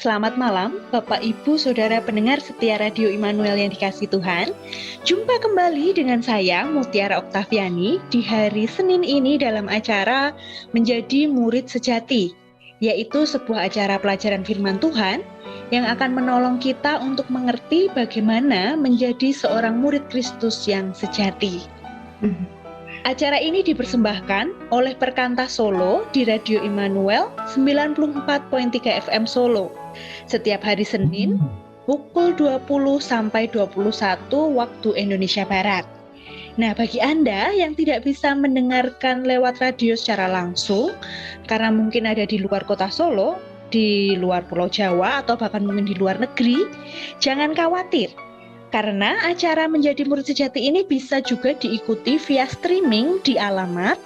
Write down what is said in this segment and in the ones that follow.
selamat malam Bapak Ibu Saudara pendengar setia Radio Immanuel yang dikasihi Tuhan. Jumpa kembali dengan saya Mutiara Oktaviani di hari Senin ini dalam acara Menjadi Murid Sejati, yaitu sebuah acara pelajaran firman Tuhan yang akan menolong kita untuk mengerti bagaimana menjadi seorang murid Kristus yang sejati. Acara ini dipersembahkan oleh Perkantas Solo di Radio Immanuel 94.3 FM Solo setiap hari Senin pukul 20 sampai 21 waktu Indonesia Barat. Nah, bagi Anda yang tidak bisa mendengarkan lewat radio secara langsung karena mungkin ada di luar kota Solo, di luar Pulau Jawa atau bahkan mungkin di luar negeri, jangan khawatir. Karena acara Menjadi Murid Sejati ini bisa juga diikuti via streaming di alamat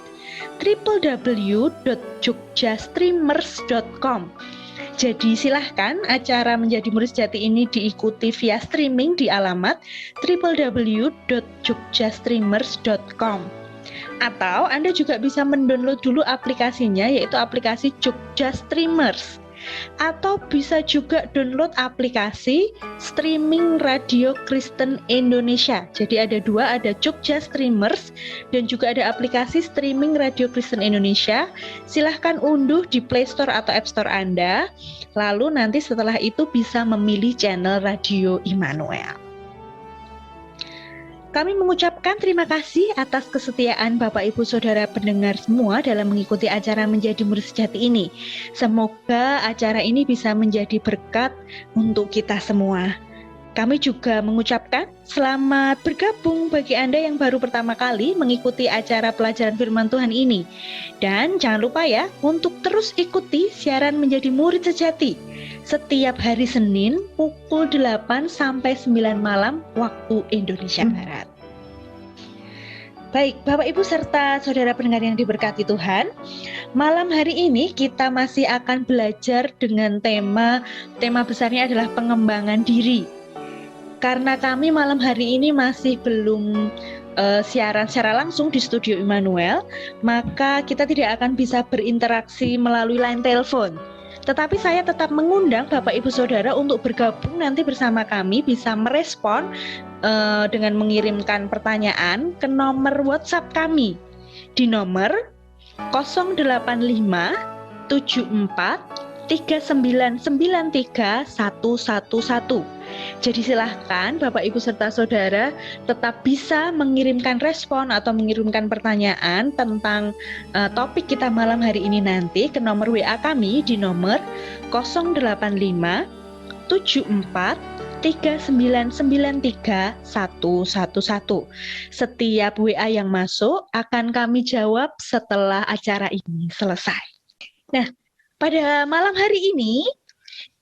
www.jogjastreamers.com. Jadi silahkan acara Menjadi Murid Sejati ini diikuti via streaming di alamat www.jogjastreamers.com. Atau Anda juga bisa mendownload dulu aplikasinya, yaitu aplikasi Jogja Streamers. Atau bisa juga download aplikasi streaming Radio Kristen Indonesia. Jadi ada dua, ada Jogja Streamers dan juga ada aplikasi streaming Radio Kristen Indonesia. Silahkan unduh di Play Store atau App Store Anda. Lalu nanti setelah itu bisa memilih channel Radio Immanuel. Kami mengucapkan terima kasih atas kesetiaan Bapak Ibu Saudara pendengar semua dalam mengikuti acara Menjadi Murid Sejati ini. Semoga acara ini bisa menjadi berkat untuk kita semua. Kami juga mengucapkan selamat bergabung bagi Anda yang baru pertama kali mengikuti acara pelajaran firman Tuhan ini. Dan jangan lupa ya untuk terus ikuti siaran Menjadi Murid Sejati setiap hari Senin pukul 8 sampai 9 malam waktu Indonesia Barat. Baik, Bapak Ibu serta saudara pendengar yang diberkati Tuhan, malam hari ini kita masih akan belajar dengan tema besarnya adalah pengembangan diri. Karena kami malam hari ini masih belum siaran secara langsung di studio Immanuel, maka kita tidak akan bisa berinteraksi melalui line telepon. Tetapi saya tetap mengundang Bapak Ibu Saudara untuk bergabung nanti bersama kami, bisa merespon dengan mengirimkan pertanyaan ke nomor WhatsApp kami di nomor 085 74 3993 111. Jadi silahkan Bapak Ibu serta Saudara tetap bisa mengirimkan respon atau mengirimkan pertanyaan tentang topik kita malam hari ini nanti ke nomor WA kami di nomor 085 74 3993 111. Setiap WA yang masuk akan kami jawab setelah acara ini selesai. Nah, pada malam hari ini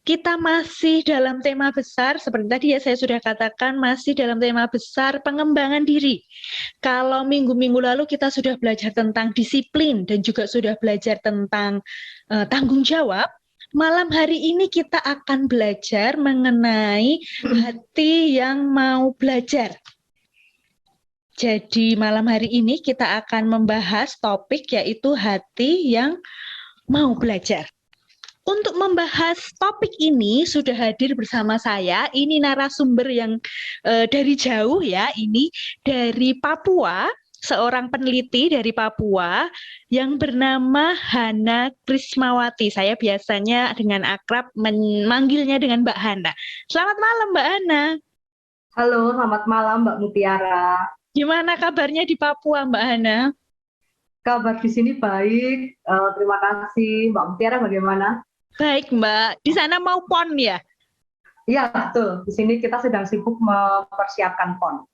kita masih dalam tema besar, seperti tadi ya saya sudah katakan, masih dalam tema besar pengembangan diri. Kalau minggu-minggu lalu kita sudah belajar tentang disiplin dan juga sudah belajar tentang tanggung jawab, malam hari ini kita akan belajar mengenai hati yang mau belajar. Jadi malam hari ini kita akan membahas topik yaitu hati yang mau belajar. Untuk membahas topik ini sudah hadir bersama saya, ini narasumber yang dari jauh ya, ini dari Papua, seorang peneliti dari Papua yang bernama Hana Krismawati. Saya biasanya dengan akrab memanggilnya dengan Mbak Hana. Selamat malam Mbak Hana. Halo, selamat malam Mbak Mutiara. Gimana kabarnya di Papua Mbak Hana? Kabar di sini baik, terima kasih. Mbak Mutiara bagaimana? Baik Mbak, di sana mau PON ya? Iya betul, di sini kita sedang sibuk mempersiapkan PON.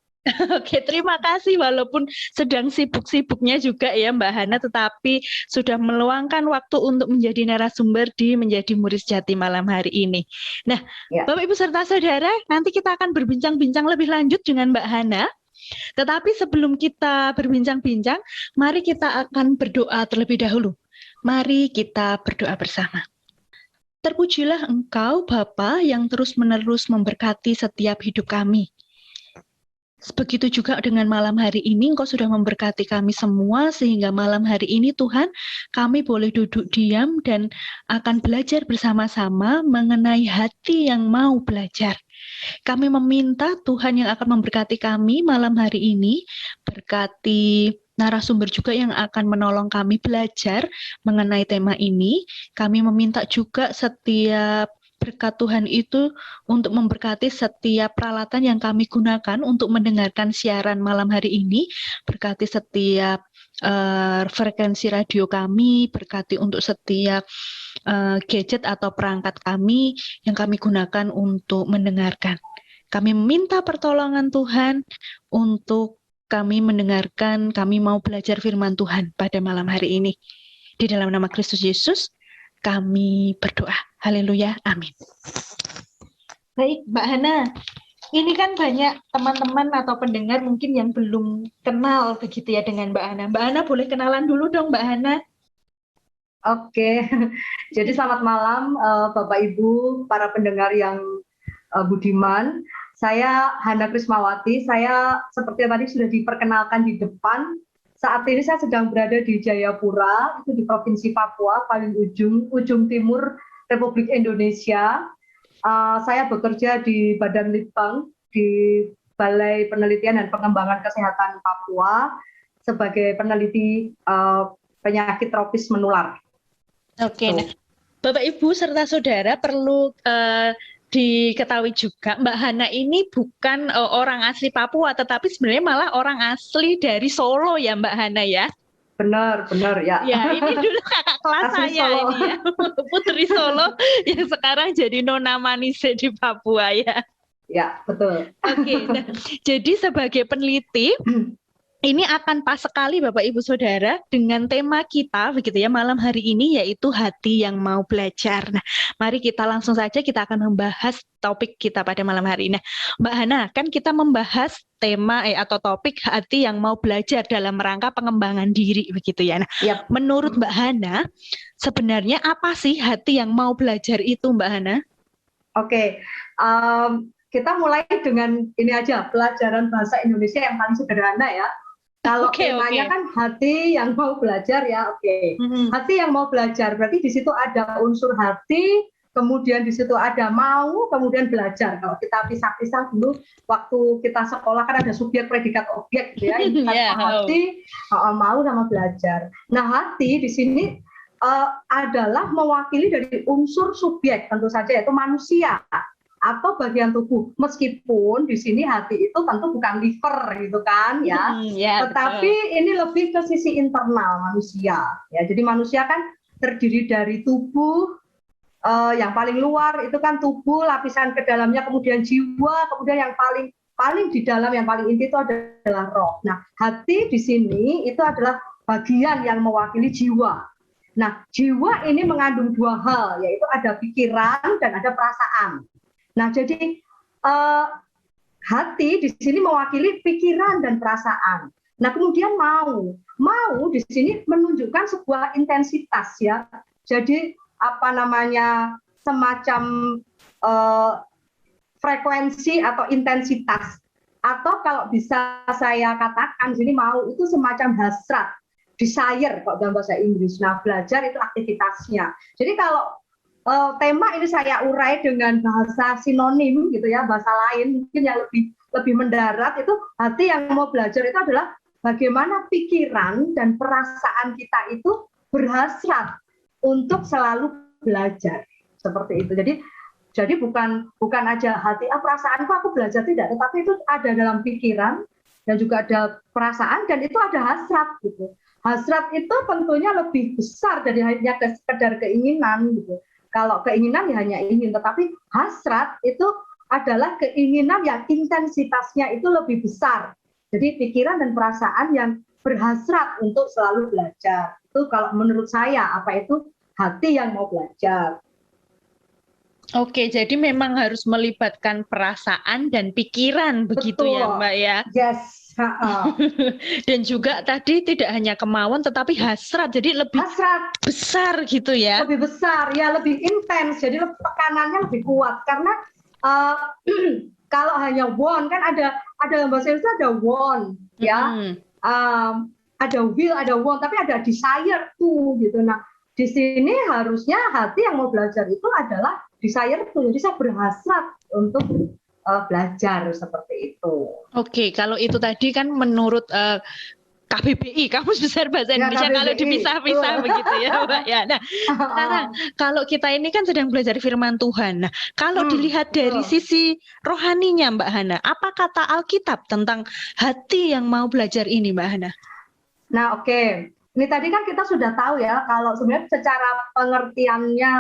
Oke, terima kasih walaupun sedang sibuk-sibuknya juga ya Mbak Hana, tetapi sudah meluangkan waktu untuk menjadi narasumber di Menjadi Murid Sejati malam hari ini. Nah, ya. Bapak Ibu serta Saudara, nanti kita akan berbincang-bincang lebih lanjut dengan Mbak Hana. Tetapi sebelum kita berbincang-bincang, mari kita akan berdoa terlebih dahulu. Mari kita berdoa bersama. Terpujilah Engkau Bapa yang terus-menerus memberkati setiap hidup kami. Begitu juga dengan malam hari ini, Engkau sudah memberkati kami semua, sehingga malam hari ini Tuhan, kami boleh duduk diam dan akan belajar bersama-sama mengenai hati yang mau belajar. Kami meminta Tuhan yang akan memberkati kami malam hari ini, berkati narasumber juga yang akan menolong kami belajar mengenai tema ini. Kami meminta juga setiap berkat Tuhan itu untuk memberkati setiap peralatan yang kami gunakan untuk mendengarkan siaran malam hari ini, berkati setiap frekuensi radio kami, berkati untuk setiap gadget atau perangkat kami yang kami gunakan untuk mendengarkan. Kami meminta pertolongan Tuhan untuk kami mendengarkan, kami mau belajar firman Tuhan pada malam hari ini. Di dalam nama Kristus Yesus, kami berdoa. Haleluya, amin. Baik, Mbak Hana. Ini kan banyak teman-teman atau pendengar mungkin yang belum kenal begitu ya dengan Mbak Hana. Mbak Hana boleh kenalan dulu dong, Mbak Hana. Oke, jadi selamat malam Bapak Ibu, para pendengar yang budiman. Saya Hana Krismawati, saya seperti tadi sudah diperkenalkan di depan. Saat ini saya sedang berada di Jayapura, itu di Provinsi Papua, paling ujung timur Republik Indonesia. Saya bekerja di Badan Litbang, di Balai Penelitian dan Pengembangan Kesehatan Papua, sebagai peneliti penyakit tropis menular. Oke, nah, Bapak Ibu serta saudara perlu diketahui juga Mbak Hana ini bukan orang asli Papua, tetapi sebenarnya malah orang asli dari Solo ya Mbak Hana ya. Benar ya. Ya, ini dulu kakak kelas Asli saya Solo. ini ya, Putri Solo yang sekarang jadi Nona Manise di Papua ya. Ya, betul. Oke, nah, jadi sebagai peneliti ini akan pas sekali Bapak Ibu Saudara dengan tema kita begitu ya malam hari ini, yaitu hati yang mau belajar. Nah, mari kita langsung saja kita akan membahas topik kita pada malam hari ini. Nah, Mbak Hana, kan kita membahas tema atau topik hati yang mau belajar dalam rangka pengembangan diri begitu ya. Nah, Yap. menurut Mbak Hana, sebenarnya apa sih hati yang mau belajar itu, Mbak Hana? Oke, kita mulai dengan ini aja, pelajaran bahasa Indonesia yang paling sederhana ya. Kalau temanya kan hati yang mau belajar ya, Hati yang mau belajar, berarti di situ ada unsur hati, kemudian di situ ada mau, kemudian belajar. Kalau kita pisah-pisah dulu, waktu kita sekolah kan ada subjek, predikat, objek gitu ya. Hati, mau sama belajar. Nah, hati di sini adalah mewakili dari unsur subjek tentu saja, yaitu manusia atau bagian tubuh, meskipun di sini hati itu tentu bukan liver gitu kan ya, tetapi betul. Ini lebih ke sisi internal manusia ya. Jadi manusia kan terdiri dari tubuh yang paling luar itu kan tubuh, lapisan ke dalamnya kemudian jiwa, kemudian yang paling di dalam yang paling inti itu adalah roh. Nah, hati di sini itu adalah bagian yang mewakili jiwa. Nah, jiwa ini mengandung dua hal, yaitu ada pikiran dan ada perasaan. Nah, jadi hati di sini mewakili pikiran dan perasaan. Nah, kemudian mau di sini menunjukkan sebuah intensitas ya. Jadi semacam frekuensi atau intensitas. Atau kalau bisa saya katakan di sini mau itu semacam hasrat, desire kalau dalam bahasa Inggris. Nah, belajar itu aktivitasnya. Jadi kalau tema ini saya urai dengan bahasa sinonim gitu ya, bahasa lain mungkin yang lebih mendarat, itu hati yang mau belajar itu adalah bagaimana pikiran dan perasaan kita itu berhasrat untuk selalu belajar seperti itu. Jadi bukan aja hati perasaanku aku belajar, tidak, tetapi itu ada dalam pikiran dan juga ada perasaan dan itu ada hasrat gitu. Hasrat itu tentunya lebih besar dari hanya sekedar keinginan gitu. Kalau keinginan ya hanya ingin, tetapi hasrat itu adalah keinginan yang intensitasnya itu lebih besar. Jadi pikiran dan perasaan yang berhasrat untuk selalu belajar. Itu kalau menurut saya apa itu hati yang mau belajar. Oke, jadi memang harus melibatkan perasaan dan pikiran. Begitu. Betul. Ya Mbak ya? Yes. Dan juga tadi tidak hanya kemauan tetapi hasrat, jadi lebih besar gitu ya. Lebih besar ya, lebih intens, jadi tekanannya lebih kuat karena Kalau hanya want kan ada dalam bahasa Indonesia ada want ya, ada will, ada want, tapi ada desire to gitu. Nah di sini harusnya hati yang mau belajar itu adalah desire to. Jadi saya berhasrat untuk belajar seperti itu. Oke, kalau itu tadi kan menurut KBBI, Kamus Besar Bahasa Indonesia, KBBI. Kalau dipisah-pisah begitu ya Mbak ya. Nah, sekarang kalau kita ini kan sedang belajar firman Tuhan. Nah, kalau dilihat dari sisi rohaninya Mbak Hana, apa kata Alkitab tentang hati yang mau belajar ini Mbak Hana? Nah, oke. Ini tadi kan kita sudah tahu ya, kalau sebenarnya secara pengertiannya,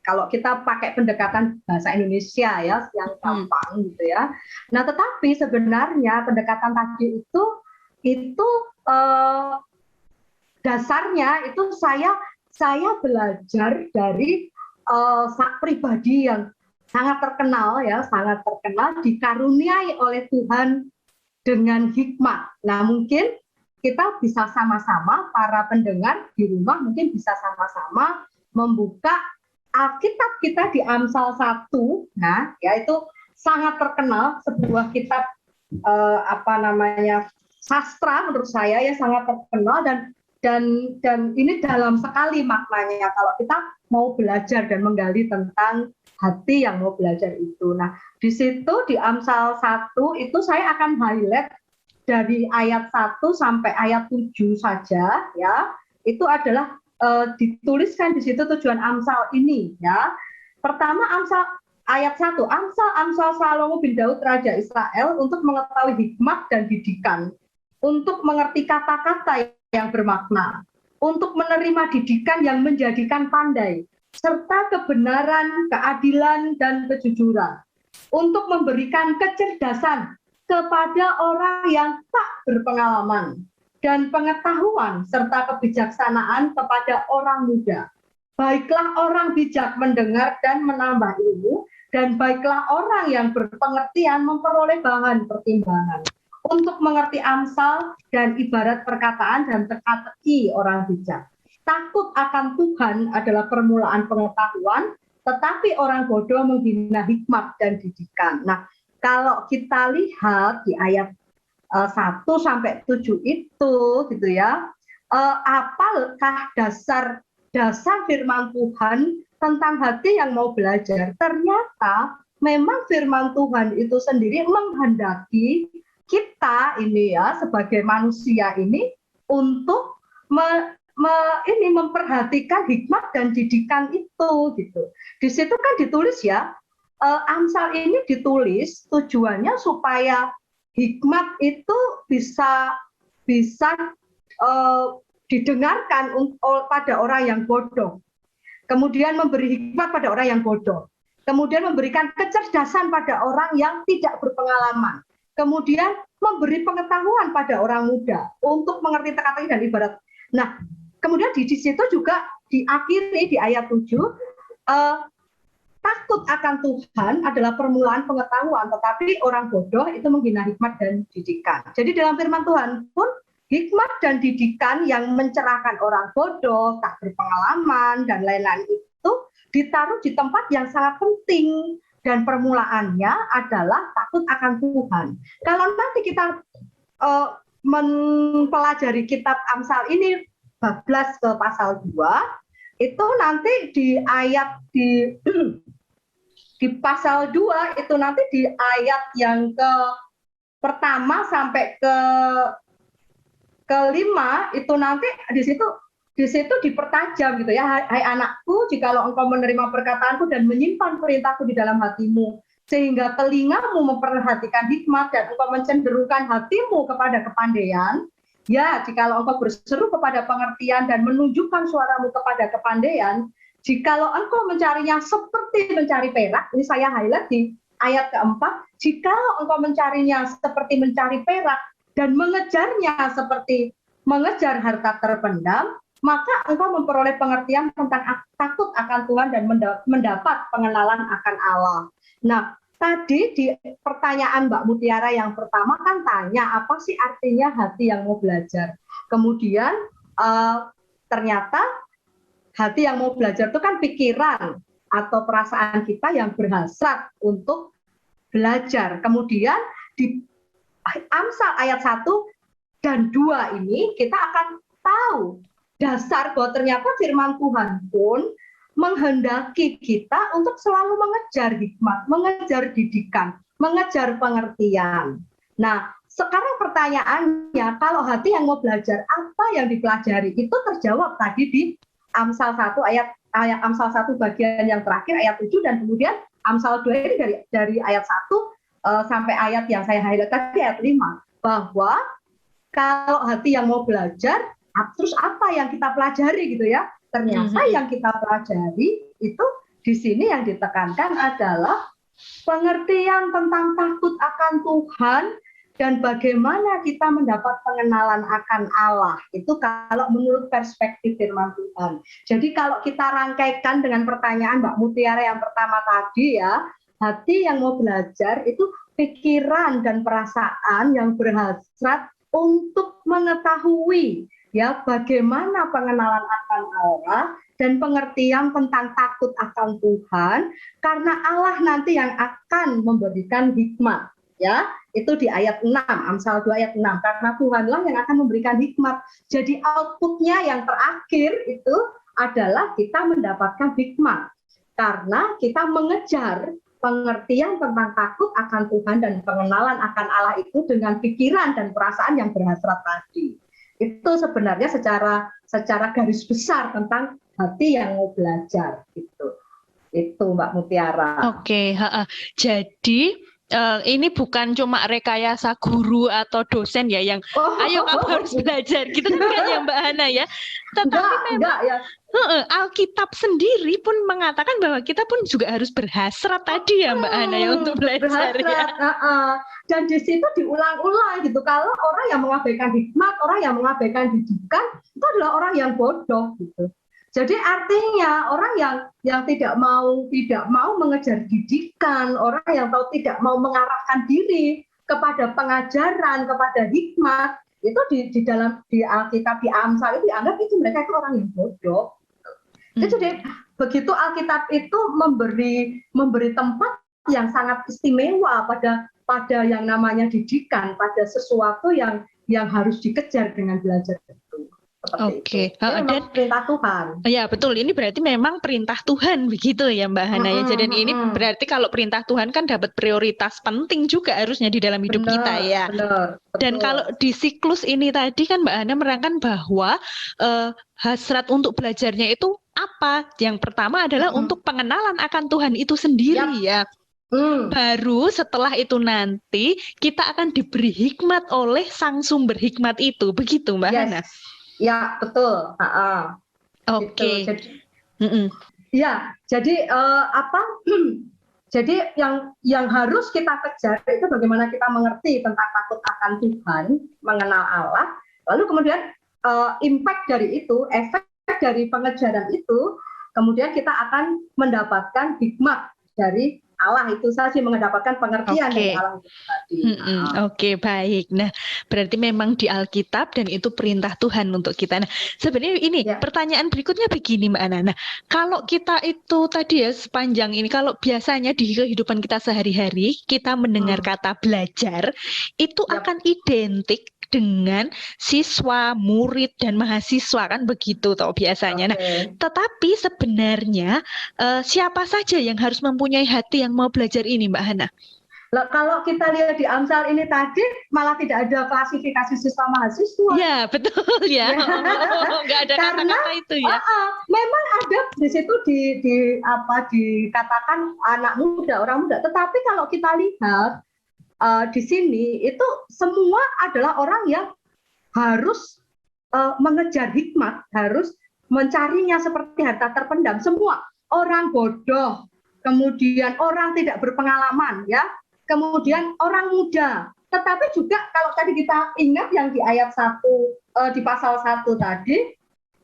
kalau kita pakai pendekatan bahasa Indonesia ya, yang gampang gitu ya. Nah, tetapi sebenarnya pendekatan tadi itu dasarnya itu saya belajar dari pribadi yang sangat terkenal ya, sangat terkenal, dikaruniai oleh Tuhan dengan hikmat. Nah, mungkin kita bisa sama-sama, para pendengar di rumah mungkin bisa sama-sama membuka Alkitab kita di Amsal 1. Nah, ya itu sangat terkenal, sebuah kitab sastra menurut saya ya, sangat terkenal dan ini dalam sekali maknanya kalau kita mau belajar dan menggali tentang hati yang mau belajar itu. Nah, di situ di Amsal 1 itu saya akan highlight dari ayat 1 sampai ayat 7 saja ya. Itu adalah dituliskan di situ tujuan Amsal ini ya. Pertama, Amsal ayat 1, Amsal Salomo bin Daud Raja Israel untuk mengetahui hikmat dan didikan, untuk mengerti kata-kata yang bermakna, untuk menerima didikan yang menjadikan pandai, serta kebenaran, keadilan, dan kejujuran, untuk memberikan kecerdasan kepada orang yang tak berpengalaman, dan pengetahuan serta kebijaksanaan kepada orang muda. Baiklah orang bijak mendengar dan menambah ilmu, dan baiklah orang yang berpengertian memperoleh bahan pertimbangan untuk mengerti amsal dan ibarat perkataan dan teka-teki orang bijak. Takut akan Tuhan adalah permulaan pengetahuan, tetapi orang bodoh menghina hikmat dan didikan. Nah, kalau kita lihat di ayat 1 sampai 7 itu gitu ya, apakah dasar firman Tuhan tentang hati yang mau belajar? Ternyata memang firman Tuhan itu sendiri menghendaki kita ini ya, sebagai manusia ini untuk memperhatikan hikmat dan didikan itu gitu. Di situ kan ditulis ya, Amsal ini ditulis tujuannya supaya hikmat itu bisa didengarkan pada orang yang bodoh. Kemudian memberi hikmat pada orang yang bodoh. Kemudian memberikan kecerdasan pada orang yang tidak berpengalaman. Kemudian memberi pengetahuan pada orang muda untuk mengerti teka-teki dan ibarat. Nah, kemudian di situ juga diakhiri di ayat 7, takut akan Tuhan adalah permulaan pengetahuan, tetapi orang bodoh itu menghina hikmat dan didikan. Jadi dalam firman Tuhan pun hikmat dan didikan yang mencerahkan orang bodoh, tak berpengalaman, dan lain-lain itu ditaruh di tempat yang sangat penting. Dan permulaannya adalah takut akan Tuhan. Kalau nanti kita mempelajari kitab Amsal ini bablas ke pasal 2, itu nanti di ayat di pasal 2 itu nanti di ayat yang pertama sampai kelima itu nanti di situ dipertajam gitu ya. Hai anakku, jikalau engkau menerima perkataanku dan menyimpan perintahku di dalam hatimu, sehingga telingamu memperhatikan hikmat dan engkau mencenderungkan hatimu kepada kepandaian, ya jikalau engkau berseru kepada pengertian dan menunjukkan suaramu kepada kepandaian, jikalau engkau mencarinya seperti mencari perak, ini saya highlight di ayat keempat, jikalau engkau mencarinya seperti mencari perak dan mengejarnya seperti mengejar harta terpendam, maka engkau memperoleh pengertian tentang takut akan Tuhan dan mendapat pengenalan akan Allah. Nah, tadi di pertanyaan Mbak Mutiara yang pertama kan tanya, apa sih artinya hati yang mau belajar? Kemudian ternyata hati yang mau belajar itu kan pikiran atau perasaan kita yang berhasrat untuk belajar. Kemudian di Amsal ayat 1 dan 2 ini kita akan tahu dasar bahwa ternyata firman Tuhan pun menghendaki kita untuk selalu mengejar hikmat, mengejar didikan, mengejar pengertian. Nah, sekarang pertanyaannya, kalau hati yang mau belajar, apa yang dipelajari? Itu terjawab tadi di Amsal 1 ayat Amsal 1 bagian yang terakhir ayat 7, dan kemudian Amsal 2 ini dari ayat 1 sampai ayat yang saya highlight tadi ayat 5, bahwa kalau hati yang mau belajar, terus apa yang kita pelajari gitu ya? Ternyata yang kita pelajari itu di sini yang ditekankan adalah pengertian tentang takut akan Tuhan dan bagaimana kita mendapat pengenalan akan Allah. Itu kalau menurut perspektif firman Tuhan. Jadi kalau kita rangkaikan dengan pertanyaan Mbak Mutiara yang pertama tadi ya, hati yang mau belajar itu pikiran dan perasaan yang berhasrat untuk mengetahui ya bagaimana pengenalan akan Allah dan pengertian tentang takut akan Tuhan, karena Allah nanti yang akan memberikan hikmat. Ya, itu di ayat 6, Amsal 2 ayat 6, karena Tuhanlah yang akan memberikan hikmat. Jadi outputnya yang terakhir itu adalah kita mendapatkan hikmat, karena kita mengejar pengertian tentang takut akan Tuhan dan pengenalan akan Allah itu dengan pikiran dan perasaan yang berhasrat tadi. Itu sebenarnya secara garis besar tentang hati yang mau belajar gitu. Itu Mbak Mutiara. Oke, jadi ini bukan cuma rekayasa guru atau dosen ya yang ayo kamu harus belajar gitu kan ya Mbak Hana ya. Tetapi memang ya. Alkitab sendiri pun mengatakan bahwa kita pun juga harus berhasrat tadi ya Mbak Hana ya untuk belajar ya. Dan di situ diulang-ulang gitu. Kalau orang yang mengabaikan hikmat, orang yang mengabaikan didikan, itu adalah orang yang bodoh gitu. Jadi artinya orang yang tidak mau mengejar didikan, orang yang tidak mau mengarahkan diri kepada pengajaran, kepada hikmat, itu di Alkitab, di Amsal itu dianggap itu mereka itu orang yang bodoh. Jadi begitu Alkitab itu memberi tempat yang sangat istimewa pada yang namanya didikan, pada sesuatu yang harus dikejar dengan belajar itu. Oke, dan perintah Tuhan. Ya betul, ini berarti memang perintah Tuhan begitu ya Mbak Hana ya. Jadi ini berarti kalau perintah Tuhan kan dapat prioritas penting juga harusnya di dalam hidup kita ya. Benar. Dan kalau di siklus ini tadi kan Mbak Hana menerangkan bahwa hasrat untuk belajarnya itu apa? Yang pertama adalah untuk pengenalan akan Tuhan itu sendiri ya. Baru setelah itu nanti kita akan diberi hikmat oleh sang sumber hikmat itu, begitu Mbak Hana? Ya betul. Oke. Gitu. Ya, jadi jadi yang harus kita kejar itu bagaimana kita mengerti tentang takut akan Tuhan, mengenal Allah. Lalu kemudian impact dari itu, efek dari pengejaran itu, kemudian kita akan mendapatkan hikmat dari Allah itu saja, mendapatkan pengertian dari Allah itu tadi. Oke, baik. Nah, berarti memang di Alkitab dan itu perintah Tuhan untuk kita. Nah, sebenarnya ini pertanyaan berikutnya begini Mbak Ana. Nah, kalau kita itu tadi ya sepanjang ini, kalau biasanya di kehidupan kita sehari-hari kita mendengar kata belajar, itu akan identik dengan siswa, murid, dan mahasiswa kan begitu toh biasanya. Nah, tetapi sebenarnya siapa saja yang harus mempunyai hati yang mau belajar ini Mbak Hana? Kalau kita lihat di Amsal ini tadi malah tidak ada klasifikasi siswa mahasiswa. Ya betul ya. Nggak ada kata-kata itu ya. Memang ada di situ dikatakan anak muda, orang muda. Tetapi kalau kita lihat di sini itu semua adalah orang yang harus mengejar hikmat, harus mencarinya seperti harta terpendam. Semua orang bodoh, kemudian orang tidak berpengalaman, ya, kemudian orang muda. Tetapi juga kalau tadi kita ingat yang di ayat 1 di pasal 1 tadi,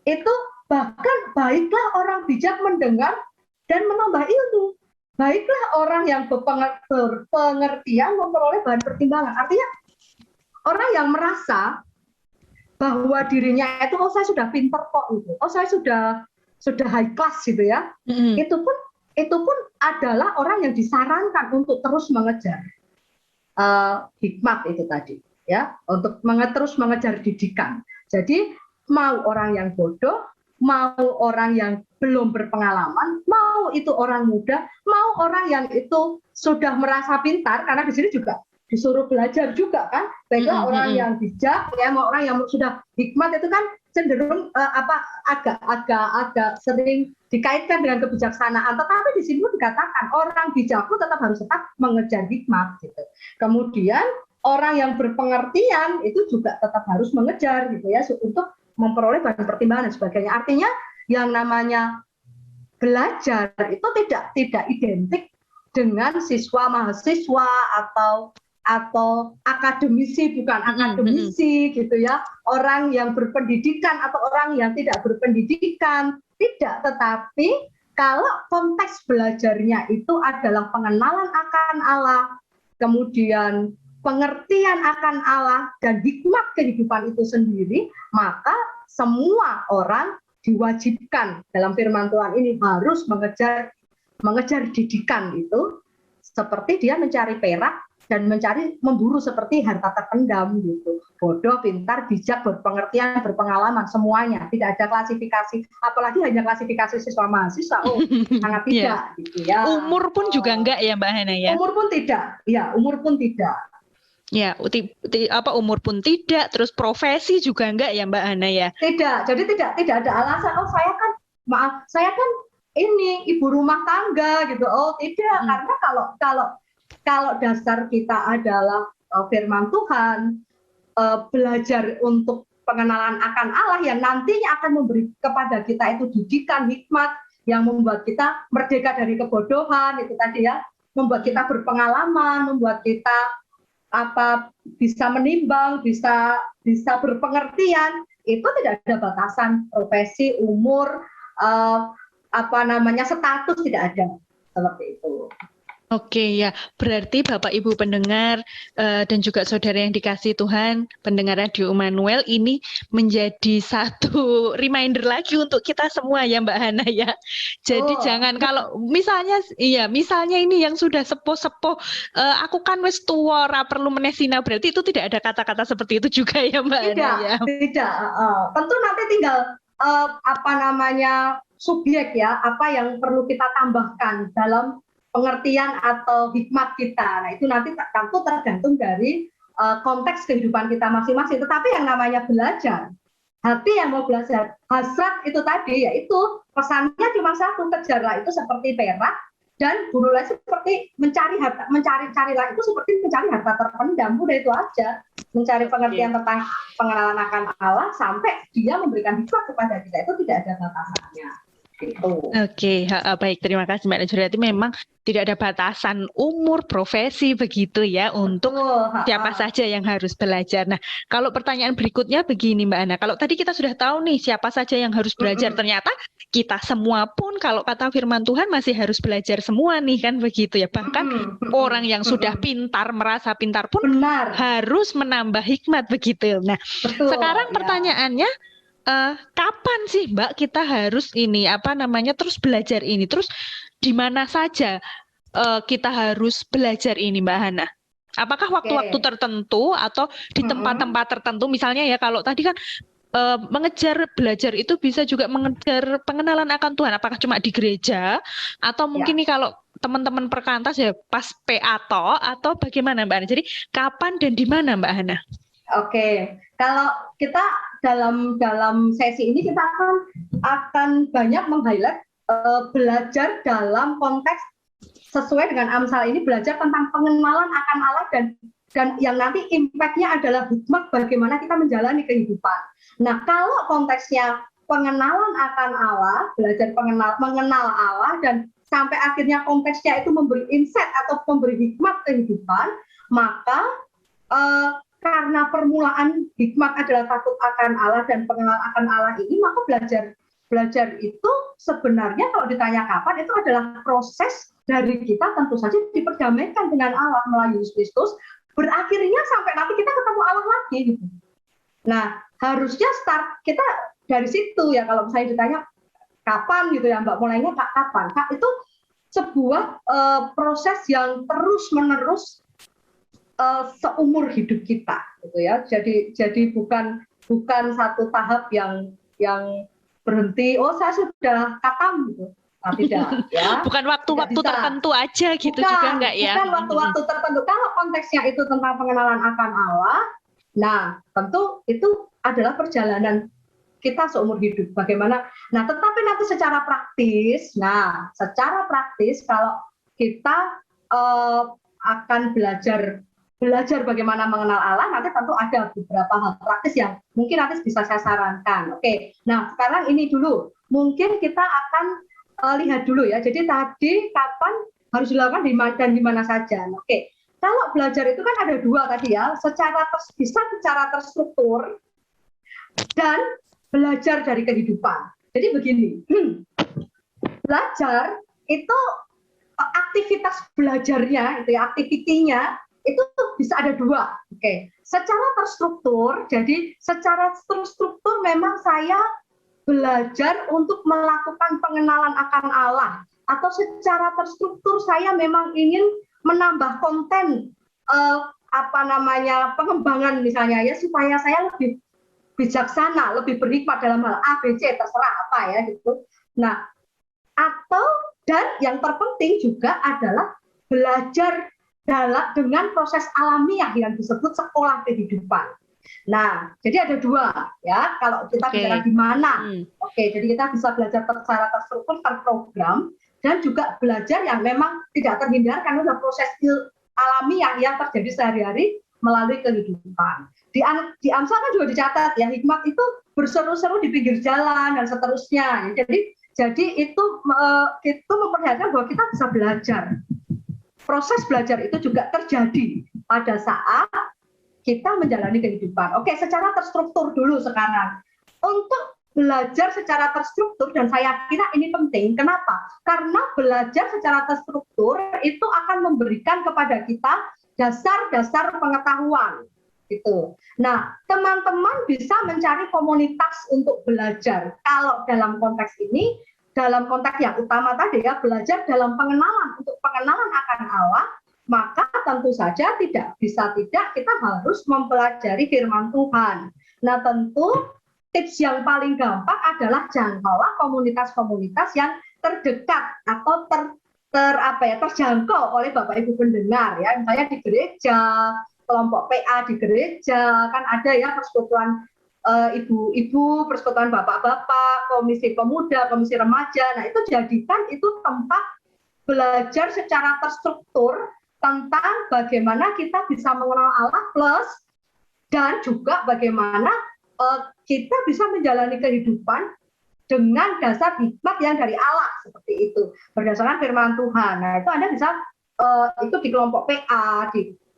itu bahkan baiklah orang bijak mendengar dan menambah ilmu. Baiklah orang yang berpengertian memperoleh bahan pertimbangan. Artinya orang yang merasa bahwa dirinya itu saya sudah pinter kok gitu. Saya sudah high class gitu ya. Itu pun itu pun adalah orang yang disarankan untuk terus mengejar hikmat itu tadi, ya, untuk terus mengejar didikan. Jadi mau orang yang bodoh, mau orang yang belum berpengalaman, mau itu orang muda, mau orang yang itu sudah merasa pintar, karena di sini juga disuruh belajar juga kan, baiklah orang yang bijak, ya, mau orang yang sudah hikmat itu kan cenderung agak sering dikaitkan dengan kebijaksanaan, tetapi di sini dikatakan orang bijak pun tetap harus mengejar hikmat gitu. Kemudian orang yang berpengertian itu juga tetap harus mengejar gitu ya, untuk memperoleh bahan pertimbangan dan sebagainya. Artinya yang namanya belajar itu tidak identik dengan siswa mahasiswa atau akademisi bukan akademisi gitu ya, orang yang berpendidikan atau orang yang tidak berpendidikan, tidak. Tetapi kalau konteks belajarnya itu adalah pengenalan akan Allah, kemudian pengertian akan Allah dan hikmat kehidupan itu sendiri, maka semua orang diwajibkan dalam firman Tuhan ini harus mengejar didikan itu, seperti dia mencari perak dan memburu seperti harta terpendam gitu. Bodoh, pintar, bijak, berpengertian, berpengalaman, semuanya. Tidak ada klasifikasi, apalagi hanya klasifikasi siswa mahasiswa. Oh, sangat tidak gitu ya. Umur pun juga enggak ya Mbak Hana ya? Umur pun tidak. Ya, umur pun tidak. Ya, umur pun tidak, terus profesi juga enggak ya Mbak Hana ya? Tidak. Jadi tidak ada alasan, oh saya kan ini ibu rumah tangga gitu. Oh, tidak, karena kalau dasar kita adalah firman Tuhan, belajar untuk pengenalan akan Allah yang nantinya akan memberi kepada kita itu didikan hikmat yang membuat kita merdeka dari kebodohan itu tadi ya, membuat kita berpengalaman, membuat kita bisa menimbang, bisa berpengertian, itu tidak ada batasan profesi, umur, status, tidak ada seperti itu. Oke ya, berarti Bapak Ibu pendengar dan juga saudara yang dikasihi Tuhan, pendengar Radio Immanuel, ini menjadi satu reminder lagi untuk kita semua ya Mbak Hana ya. Jadi jangan kalau misalnya ini yang sudah sepuh-sepuh, aku kan wis tuwa ora perlu menesina, berarti itu tidak ada kata-kata seperti itu juga ya Mbak Hana ya. Tidak. Tentu nanti tinggal subjek ya, apa yang perlu kita tambahkan dalam pengertian atau hikmat kita. Nah, itu nanti tentu tergantung dari konteks kehidupan kita masing-masing. Tetapi yang namanya belajar, hati yang mau belajar, hasrat itu tadi, yaitu pesannya cuma satu, kejarlah itu seperti perak, dan burulah seperti mencari-carilah itu seperti mencari harta terpendam. Udah itu aja, mencari pengertian tentang pengenalan akan Allah sampai dia memberikan hikmat kepada kita, itu tidak ada batasannya. Oke, baik, terima kasih Mbak Najwa. Berarti memang tidak ada batasan umur, profesi begitu ya untuk siapa saja yang harus belajar. Nah, kalau pertanyaan berikutnya begini Mbak Ana, kalau tadi kita sudah tahu nih siapa saja yang harus belajar, ternyata kita semua pun kalau kata firman Tuhan masih harus belajar semua nih kan begitu ya. Bahkan orang yang sudah pintar, merasa pintar pun harus menambah hikmat begitu. Nah, sekarang pertanyaannya, kapan sih Mbak kita harus terus belajar ini, terus di mana saja kita harus belajar ini Mbak Hana? Apakah waktu-waktu tertentu atau di tempat-tempat tertentu? Misalnya ya kalau tadi kan mengejar belajar itu bisa juga mengejar pengenalan akan Tuhan. Apakah cuma di gereja atau mungkin nih kalau teman-teman perkantas ya pas PA atau bagaimana Mbak Hana? Jadi kapan dan di mana Mbak Hana? Oke, kalau kita dalam sesi ini kita akan banyak meng-highlight belajar dalam konteks sesuai dengan Amsal ini, belajar tentang pengenalan akan Allah dan yang nanti impact-nya adalah hikmat bagaimana kita menjalani kehidupan. Nah, kalau konteksnya pengenalan akan Allah, belajar mengenal Allah dan sampai akhirnya konteksnya itu memberi insight atau memberi hikmat kehidupan, maka karena permulaan hikmat adalah takut akan Allah dan pengenalan akan Allah ini, maka belajar itu sebenarnya kalau ditanya kapan, itu adalah proses dari kita tentu saja diperdamaikan dengan Allah melalui Yesus Kristus, berakhirnya sampai nanti kita ketemu Allah lagi gitu. Nah, harusnya start kita dari situ ya. Kalau misalnya ditanya kapan gitu ya Mbak, mulainya kapan? Kak, itu sebuah proses yang terus-menerus seumur hidup kita, gitu ya. Jadi bukan satu tahap yang berhenti. Oh, saya sudah katam gitu. Nah, tidak, ya. Bukan waktu-waktu tertentu aja gitu juga enggak ya? Bukan waktu-waktu tertentu. Kalau konteksnya itu tentang pengenalan akan Allah, nah tentu itu adalah perjalanan kita seumur hidup. Bagaimana? Nah, tetapi nanti secara praktis kalau kita akan belajar bagaimana mengenal Allah, nanti tentu ada beberapa hal praktis yang mungkin nanti bisa saya sarankan. Oke, nah sekarang ini dulu, mungkin kita akan lihat dulu ya. Jadi tadi kapan harus dilakukan dan di mana saja. Oke, kalau belajar itu kan ada dua tadi ya, bisa secara terstruktur dan belajar dari kehidupan. Jadi begini, belajar itu aktivitas belajarnya, itu ya, aktivitinya itu bisa ada dua. Oke, secara terstruktur. Jadi secara terstruktur memang saya belajar untuk melakukan pengenalan akan Allah, atau secara terstruktur saya memang ingin menambah konten pengembangan misalnya ya, supaya saya lebih bijaksana, lebih berhikmat dalam hal A, B, C, terserah apa ya gitu. Nah, dan yang terpenting juga adalah belajar dengan proses alamiah yang disebut sekolah kehidupan. Nah, jadi ada dua ya, kalau kita bicara di mana. Oke, jadi kita bisa belajar secara terstruktur, terprogram, dan juga belajar yang memang tidak terhindarkan adalah proses alamiah yang terjadi sehari-hari melalui kehidupan. Di Amsal kan juga dicatat ya, hikmat itu berseru-seru di pinggir jalan dan seterusnya. Jadi itu memperlihatkan bahwa kita bisa belajar. Proses belajar itu juga terjadi pada saat kita menjalani kehidupan. Oke, secara terstruktur dulu sekarang. Untuk belajar secara terstruktur, dan saya kira ini penting. Kenapa? Karena belajar secara terstruktur itu akan memberikan kepada kita dasar-dasar pengetahuan. Gitu. Nah, teman-teman bisa mencari komunitas untuk belajar. Kalau dalam konteks ini, dalam konteks yang utama tadi ya, belajar dalam pengenalan, untuk pengenalan akan Allah, maka tentu saja tidak kita harus mempelajari firman Tuhan. Nah, tentu tips yang paling gampang adalah jangkaulah komunitas-komunitas yang terdekat atau terjangkau oleh Bapak Ibu pendengar ya, misalnya di gereja, kelompok PA di gereja, kan ada ya persekutuan ibu-ibu, persekutuan bapak-bapak, komisi pemuda, komisi remaja. Nah, itu jadikan itu tempat belajar secara terstruktur tentang bagaimana kita bisa mengenal Allah plus, dan juga bagaimana kita bisa menjalani kehidupan dengan dasar hikmat yang dari Allah, seperti itu, berdasarkan firman Tuhan. Nah, itu Anda bisa itu di kelompok PA,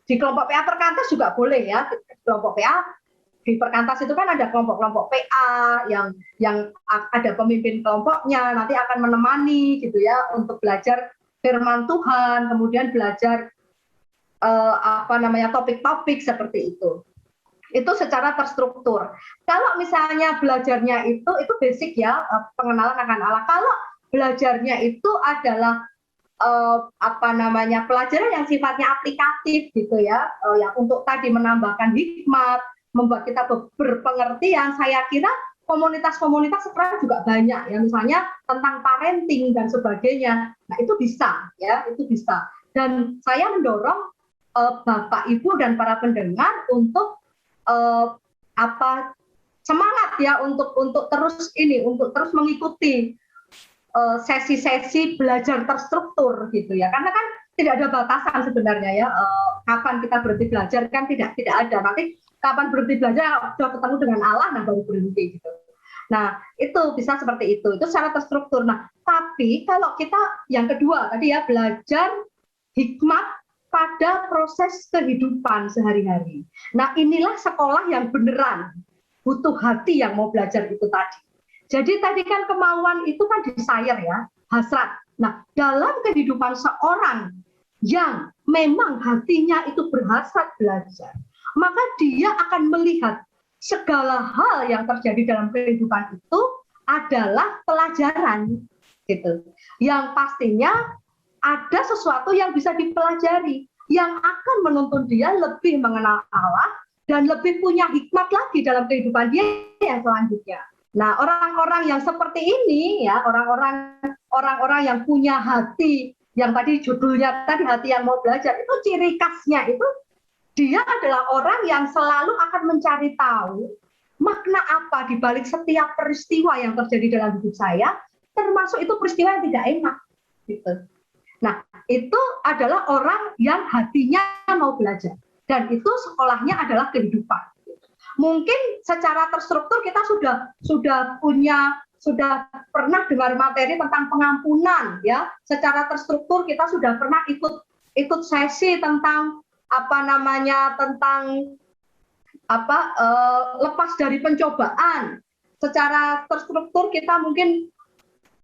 di kelompok PA perkantas juga boleh ya. Di kelompok PA di perkantas itu kan ada kelompok-kelompok PA yang ada pemimpin kelompoknya, nanti akan menemani gitu ya untuk belajar firman Tuhan, kemudian belajar topik-topik seperti itu. Itu secara terstruktur. Kalau misalnya belajarnya itu basic ya, pengenalan akan Allah. Kalau belajarnya itu adalah pelajaran yang sifatnya aplikatif gitu ya, yang untuk tadi menambahkan hikmat, membuat kita berpengertian, saya kira komunitas-komunitas sekarang juga banyak ya, misalnya tentang parenting dan sebagainya. Nah, itu bisa ya, itu bisa. Dan saya mendorong Bapak Ibu dan para pendengar untuk semangat ya untuk terus mengikuti sesi-sesi belajar terstruktur gitu ya, karena kan tidak ada batasan sebenarnya ya, kapan kita berhenti belajar kan tidak ada, nanti kapan berhenti belajar sudah ketemu dengan Allah nah baru berhenti gitu. Nah, itu bisa seperti itu secara terstruktur. Nah, tapi kalau kita yang kedua tadi ya, belajar hikmat pada proses kehidupan sehari-hari. Nah, inilah sekolah yang beneran butuh hati yang mau belajar itu tadi. Jadi tadi kan kemauan itu kan desire ya, hasrat. Nah, dalam kehidupan seorang yang memang hatinya itu berhasrat belajar, maka dia akan melihat segala hal yang terjadi dalam kehidupan itu adalah pelajaran gitu. Yang pastinya ada sesuatu yang bisa dipelajari, yang akan menuntun dia lebih mengenal Allah dan lebih punya hikmat lagi dalam kehidupan dia yang selanjutnya. Nah, orang-orang yang seperti ini ya, orang-orang yang punya hati yang tadi judulnya tadi hati yang mau belajar, itu ciri khasnya itu dia adalah orang yang selalu akan mencari tahu makna apa di balik setiap peristiwa yang terjadi dalam hidup saya, termasuk itu peristiwa yang tidak enak gitu. Nah, itu adalah orang yang hatinya mau belajar dan itu sekolahnya adalah kehidupan. Mungkin secara terstruktur kita sudah pernah dengar materi tentang pengampunan ya. Secara terstruktur kita sudah pernah ikut sesi tentang lepas dari pencobaan. Secara terstruktur kita mungkin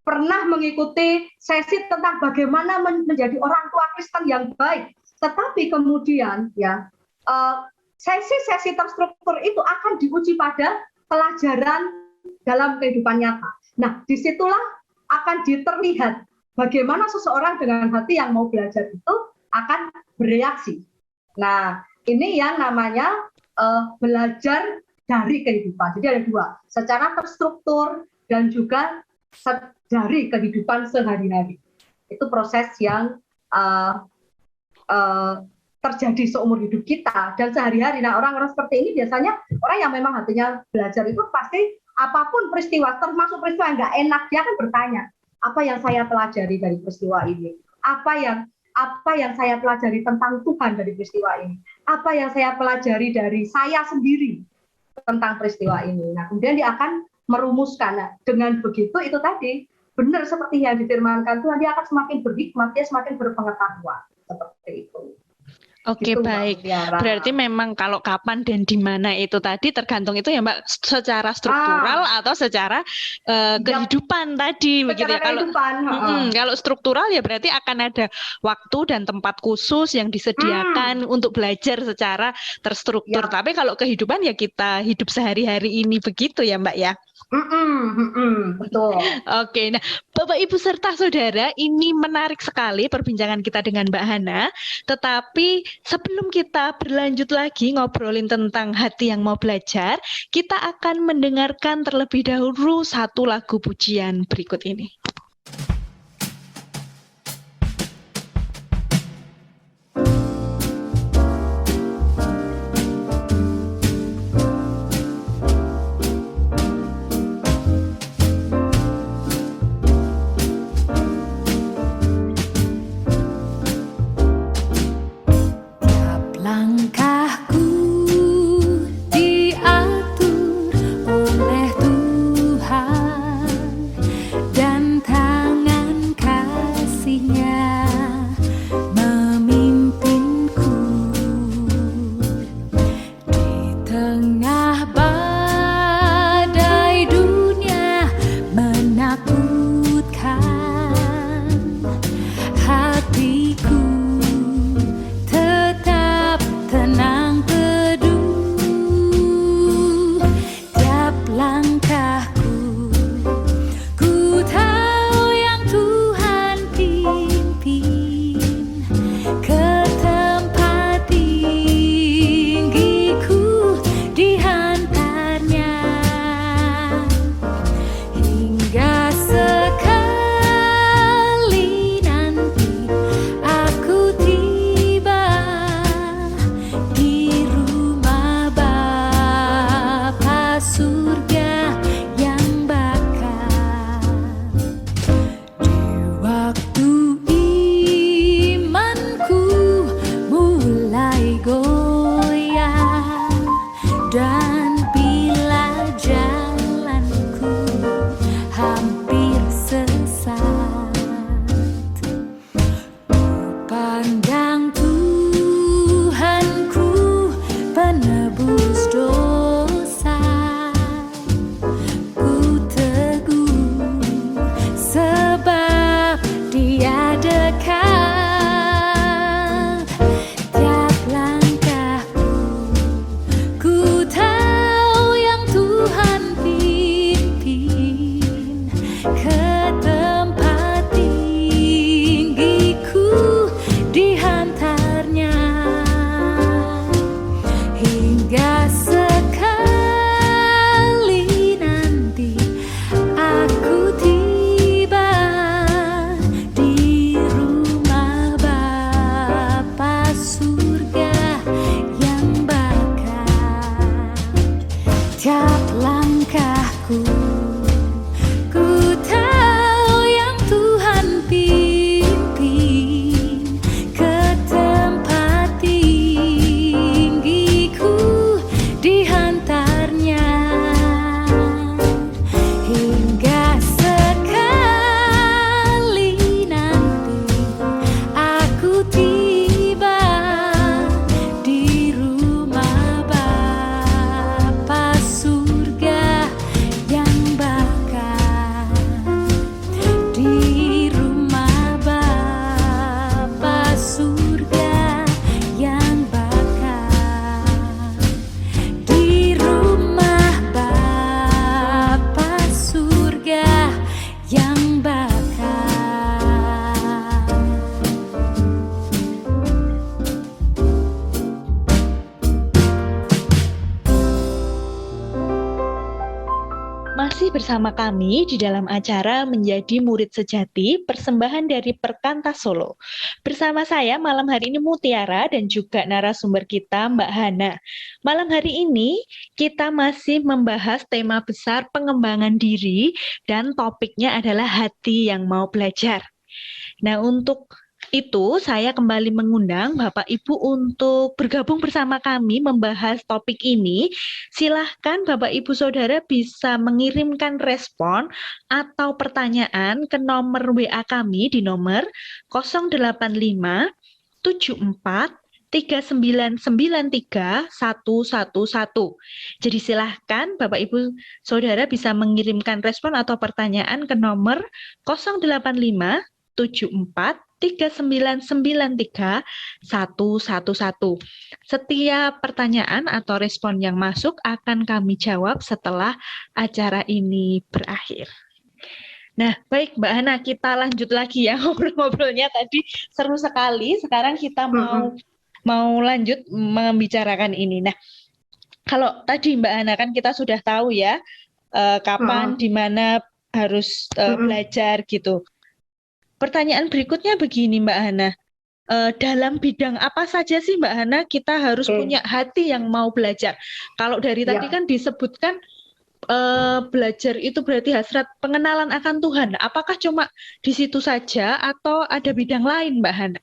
pernah mengikuti sesi tentang bagaimana menjadi orang tua Kristen yang baik. Tetapi kemudian ya sesi-sesi terstruktur itu akan diuji pada pelajaran dalam kehidupan nyata. Nah, disitulah akan terlihat bagaimana seseorang dengan hati yang mau belajar itu akan bereaksi. Nah, ini yang namanya belajar dari kehidupan. Jadi ada dua, secara terstruktur dan juga dari kehidupan sehari-hari. Itu proses yang terjadi seumur hidup kita dan sehari-hari. Nah, orang-orang seperti ini biasanya orang yang memang hatinya belajar itu pasti apapun peristiwa, termasuk peristiwa yang nggak enak, dia akan bertanya, apa yang saya pelajari dari peristiwa ini? Apa yang saya pelajari tentang Tuhan dari peristiwa ini? Apa yang saya pelajari dari saya sendiri tentang peristiwa ini? Nah, kemudian dia akan merumuskan. Nah, dengan begitu itu tadi benar seperti yang difirmankan Tuhan, dia akan semakin berhikmat, dia semakin berpengetahuan seperti itu. Oke, gitu, baik. Berarti memang kalau kapan dan di mana itu tadi tergantung itu ya Mbak, secara struktural atau secara kehidupan tadi begitu ya. Kalau struktural ya berarti akan ada waktu dan tempat khusus yang disediakan untuk belajar secara terstruktur. Tapi kalau kehidupan ya kita hidup sehari-hari ini begitu ya Mbak ya. Betul. Oke, nah Bapak Ibu serta Saudara, ini menarik sekali perbincangan kita dengan Mbak Hana. Tetapi sebelum kita berlanjut lagi ngobrolin tentang hati yang mau belajar, kita akan mendengarkan terlebih dahulu satu lagu pujian berikut ini. Dan Setiap langkahku, ku tahu yang Tuhan pimpin ke tempat tinggiku dihantarnya, hingga sekali nanti aku tiba di rumah Bapa surga yang bakal, di rumah Bapa surga yang bakal, di rumah Bapa surga yang bakal. Masih bersama kami di dalam acara Menjadi Murid Sejati, persembahan dari Perkantas Solo. Bersama saya malam hari ini Mutiara dan juga narasumber kita Mbak Hana. Malam hari ini kita masih membahas tema besar pengembangan diri dan topiknya adalah hati yang mau belajar. Nah, untuk itu saya kembali mengundang Bapak Ibu untuk bergabung bersama kami membahas topik ini. Silahkan Bapak Ibu Saudara bisa mengirimkan respon atau pertanyaan ke nomor WA kami di nomor 085 74 3993 111. Jadi silahkan Bapak Ibu Saudara bisa mengirimkan respon atau pertanyaan ke nomor 085 74 3993 111. Setiap pertanyaan atau respon yang masuk akan kami jawab setelah acara ini berakhir. Nah, baik Mbak Hana, kita lanjut lagi ya ngobrol-ngobrolnya tadi seru sekali. Sekarang kita mau lanjut membicarakan ini. Nah, kalau tadi Mbak Hana kan kita sudah tahu ya kapan, di mana harus belajar gitu. Pertanyaan berikutnya begini Mbak Hana, dalam bidang apa saja sih Mbak Hana kita harus punya hati yang mau belajar? Kalau dari tadi kan disebutkan belajar itu berarti hasrat pengenalan akan Tuhan. Apakah cuma di situ saja atau ada bidang lain Mbak Hana?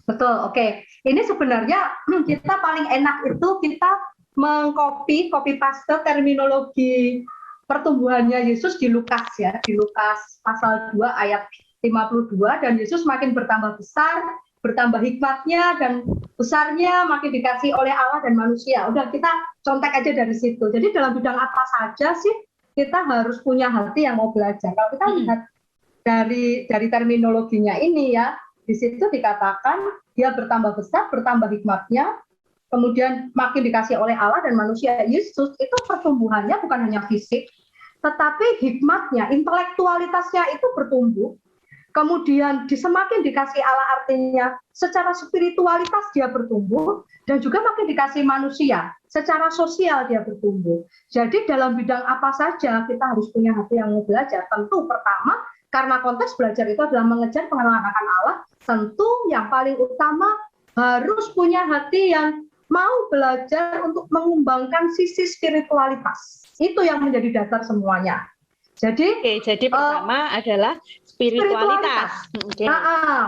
Betul, oke. Ini sebenarnya kita paling enak itu kita copy paste terminologi pertumbuhannya Yesus di Lukas ya, di Lukas pasal 2 ayat 52, dan Yesus makin bertambah besar, bertambah hikmatnya dan besarnya makin dikasih oleh Allah dan manusia. Udah kita contek aja dari situ. Jadi dalam bidang apa saja sih kita harus punya hati yang mau belajar. Kalau kita lihat dari terminologinya ini ya, di situ dikatakan dia bertambah besar, bertambah hikmatnya, kemudian makin dikasih oleh Allah dan manusia. Yesus itu pertumbuhannya bukan hanya fisik, tetapi hikmatnya, intelektualitasnya itu bertumbuh. Kemudian semakin dikasih Allah artinya secara spiritualitas dia bertumbuh, dan juga makin dikasih manusia, secara sosial dia bertumbuh. Jadi dalam bidang apa saja kita harus punya hati yang mau belajar. Tentu pertama, karena konteks belajar itu adalah mengejar pengenalan akan Allah, tentu yang paling utama harus punya hati yang mau belajar untuk mengembangkan sisi spiritualitas. Itu yang menjadi dasar semuanya. Jadi pertama adalah spiritualitas.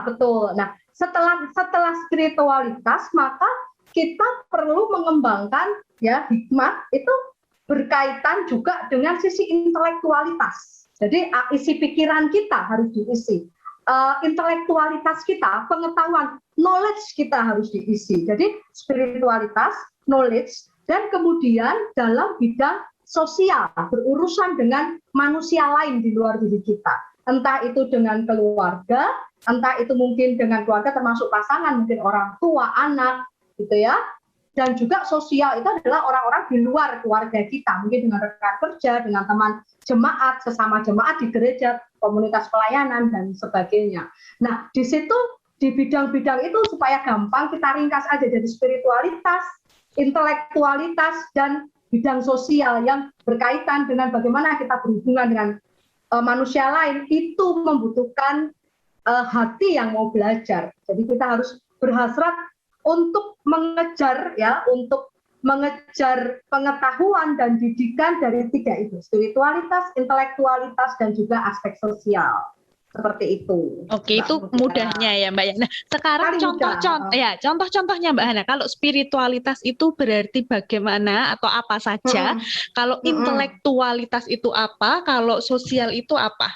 Betul. Nah, setelah spiritualitas, maka kita perlu mengembangkan ya hikmat itu berkaitan juga dengan sisi intelektualitas. Jadi isi pikiran kita harus diisi. Intelektualitas kita, pengetahuan, knowledge kita harus diisi. Jadi spiritualitas, knowledge, dan kemudian dalam bidang sosial, berurusan dengan manusia lain di luar diri kita. Entah itu dengan keluarga, entah itu mungkin dengan keluarga termasuk pasangan, mungkin orang tua, anak, gitu ya. Dan juga sosial itu adalah orang-orang di luar keluarga kita, mungkin dengan rekan kerja, dengan teman jemaat, sesama jemaat di gereja, komunitas pelayanan, dan sebagainya. Nah, di situ, di bidang-bidang itu supaya gampang kita ringkas aja jadi spiritualitas, intelektualitas, dan bidang sosial yang berkaitan dengan bagaimana kita berhubungan dengan manusia lain, itu membutuhkan hati yang mau belajar. Jadi kita harus berhasrat untuk mengejar ya, untuk mengejar pengetahuan dan didikan dari 3 itu, spiritualitas, intelektualitas, dan juga aspek sosial. Seperti itu. Oke, itu mudahnya ya Mbak Yana. Sekarang contoh-contohnya Mbak Hana. Kalau spiritualitas itu berarti bagaimana atau apa saja? Kalau intelektualitas itu apa? Kalau sosial itu apa?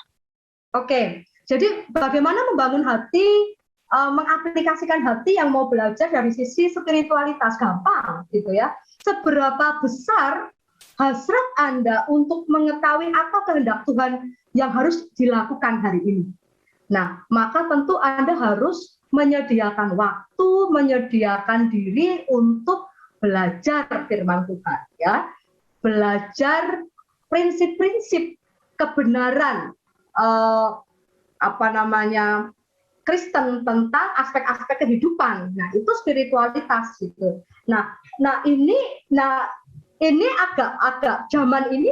Oke, jadi bagaimana membangun hati, mengaplikasikan hati yang mau belajar dari sisi spiritualitas, gampang gitu ya. Seberapa besar hasrat Anda untuk mengetahui apa kehendak Tuhan yang harus dilakukan hari ini. Nah, maka tentu Anda harus menyediakan waktu, menyediakan diri untuk belajar firman Tuhan, ya. Belajar prinsip-prinsip kebenaran Kristen tentang aspek-aspek kehidupan. Nah, itu spiritualitas gitu. Nah ini agak zaman ini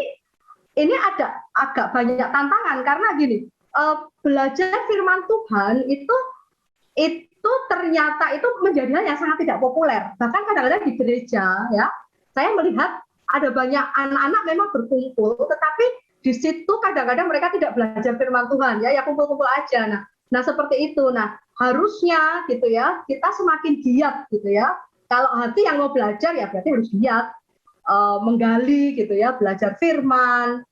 agak banyak tantangan karena gini, belajar firman Tuhan itu ternyata itu menjadi hal yang sangat tidak populer. Bahkan kadang-kadang di gereja ya, saya melihat ada banyak anak-anak memang berkumpul, tetapi di situ kadang-kadang mereka tidak belajar firman Tuhan ya kumpul-kumpul aja. Nah seperti itu. Nah harusnya gitu ya, kita semakin giat gitu ya. Kalau hati yang mau belajar ya berarti harus giat. Menggali gitu ya, belajar firman,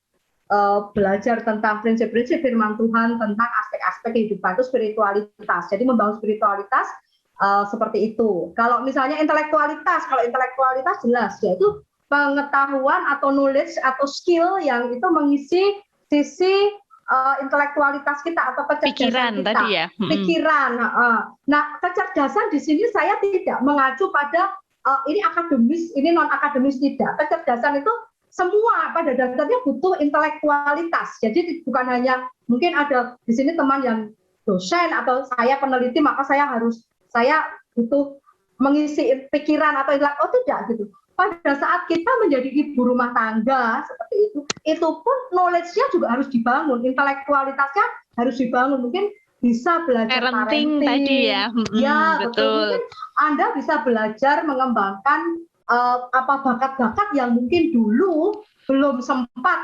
belajar tentang prinsip-prinsip firman Tuhan, tentang aspek-aspek kehidupan itu spiritualitas. Jadi membangun spiritualitas seperti itu. Kalau misalnya intelektualitas jelas yaitu pengetahuan atau knowledge atau skill yang itu mengisi sisi intelektualitas kita atau kecerdasan kita. Tadi ya. Pikiran. Nah, kecerdasan di sini saya tidak mengacu pada ini akademis, ini non akademis, tidak. Kecerdasan itu semua pada dasarnya butuh intelektualitas. Jadi bukan hanya mungkin ada di sini teman yang dosen atau saya peneliti maka saya butuh mengisi pikiran atau tidak gitu. Pada saat kita menjadi ibu rumah tangga seperti itu pun knowledge-nya juga harus dibangun, intelektualitasnya harus dibangun. Mungkin bisa belajar parenting tadi ya. Ya, betul. Mungkin Anda bisa belajar mengembangkan bakat-bakat yang mungkin dulu belum sempat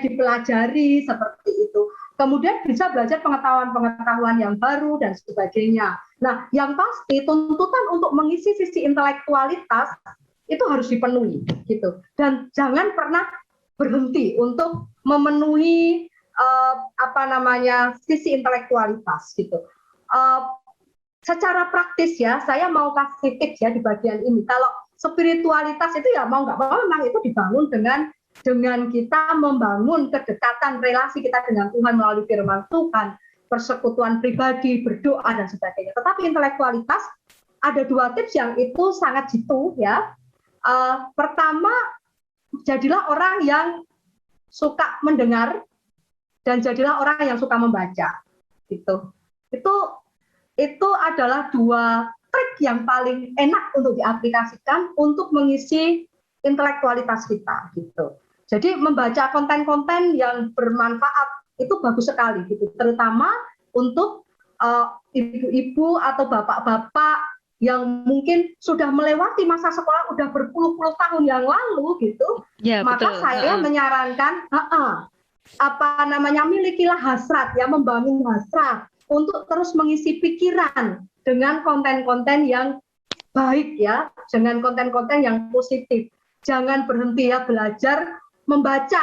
dipelajari seperti itu. Kemudian bisa belajar pengetahuan-pengetahuan yang baru dan sebagainya. Nah, yang pasti tuntutan untuk mengisi sisi intelektualitas itu harus dipenuhi gitu. Dan jangan pernah berhenti untuk memenuhi sisi intelektualitas gitu. Secara praktis ya, saya mau kasih tips ya di bagian ini. Kalau spiritualitas itu ya mau nggak mau memang itu dibangun dengan kita membangun kedekatan relasi kita dengan Tuhan melalui firman Tuhan, persekutuan pribadi, berdoa dan sebagainya. Tetapi intelektualitas ada 2 tips yang itu sangat jitu ya. Pertama, jadilah orang yang suka mendengar dan jadilah orang yang suka membaca. Itu adalah 2 trik yang paling enak untuk diaplikasikan untuk mengisi intelektualitas kita gitu. Jadi membaca konten-konten yang bermanfaat itu bagus sekali gitu, terutama untuk ibu-ibu atau bapak-bapak yang mungkin sudah melewati masa sekolah udah berpuluh-puluh tahun yang lalu gitu. Ya, maka betul. Saya menyarankan milikilah hasrat ya, membangun hasrat untuk terus mengisi pikiran dengan konten-konten yang baik ya, dengan konten-konten yang positif. Jangan berhenti ya belajar membaca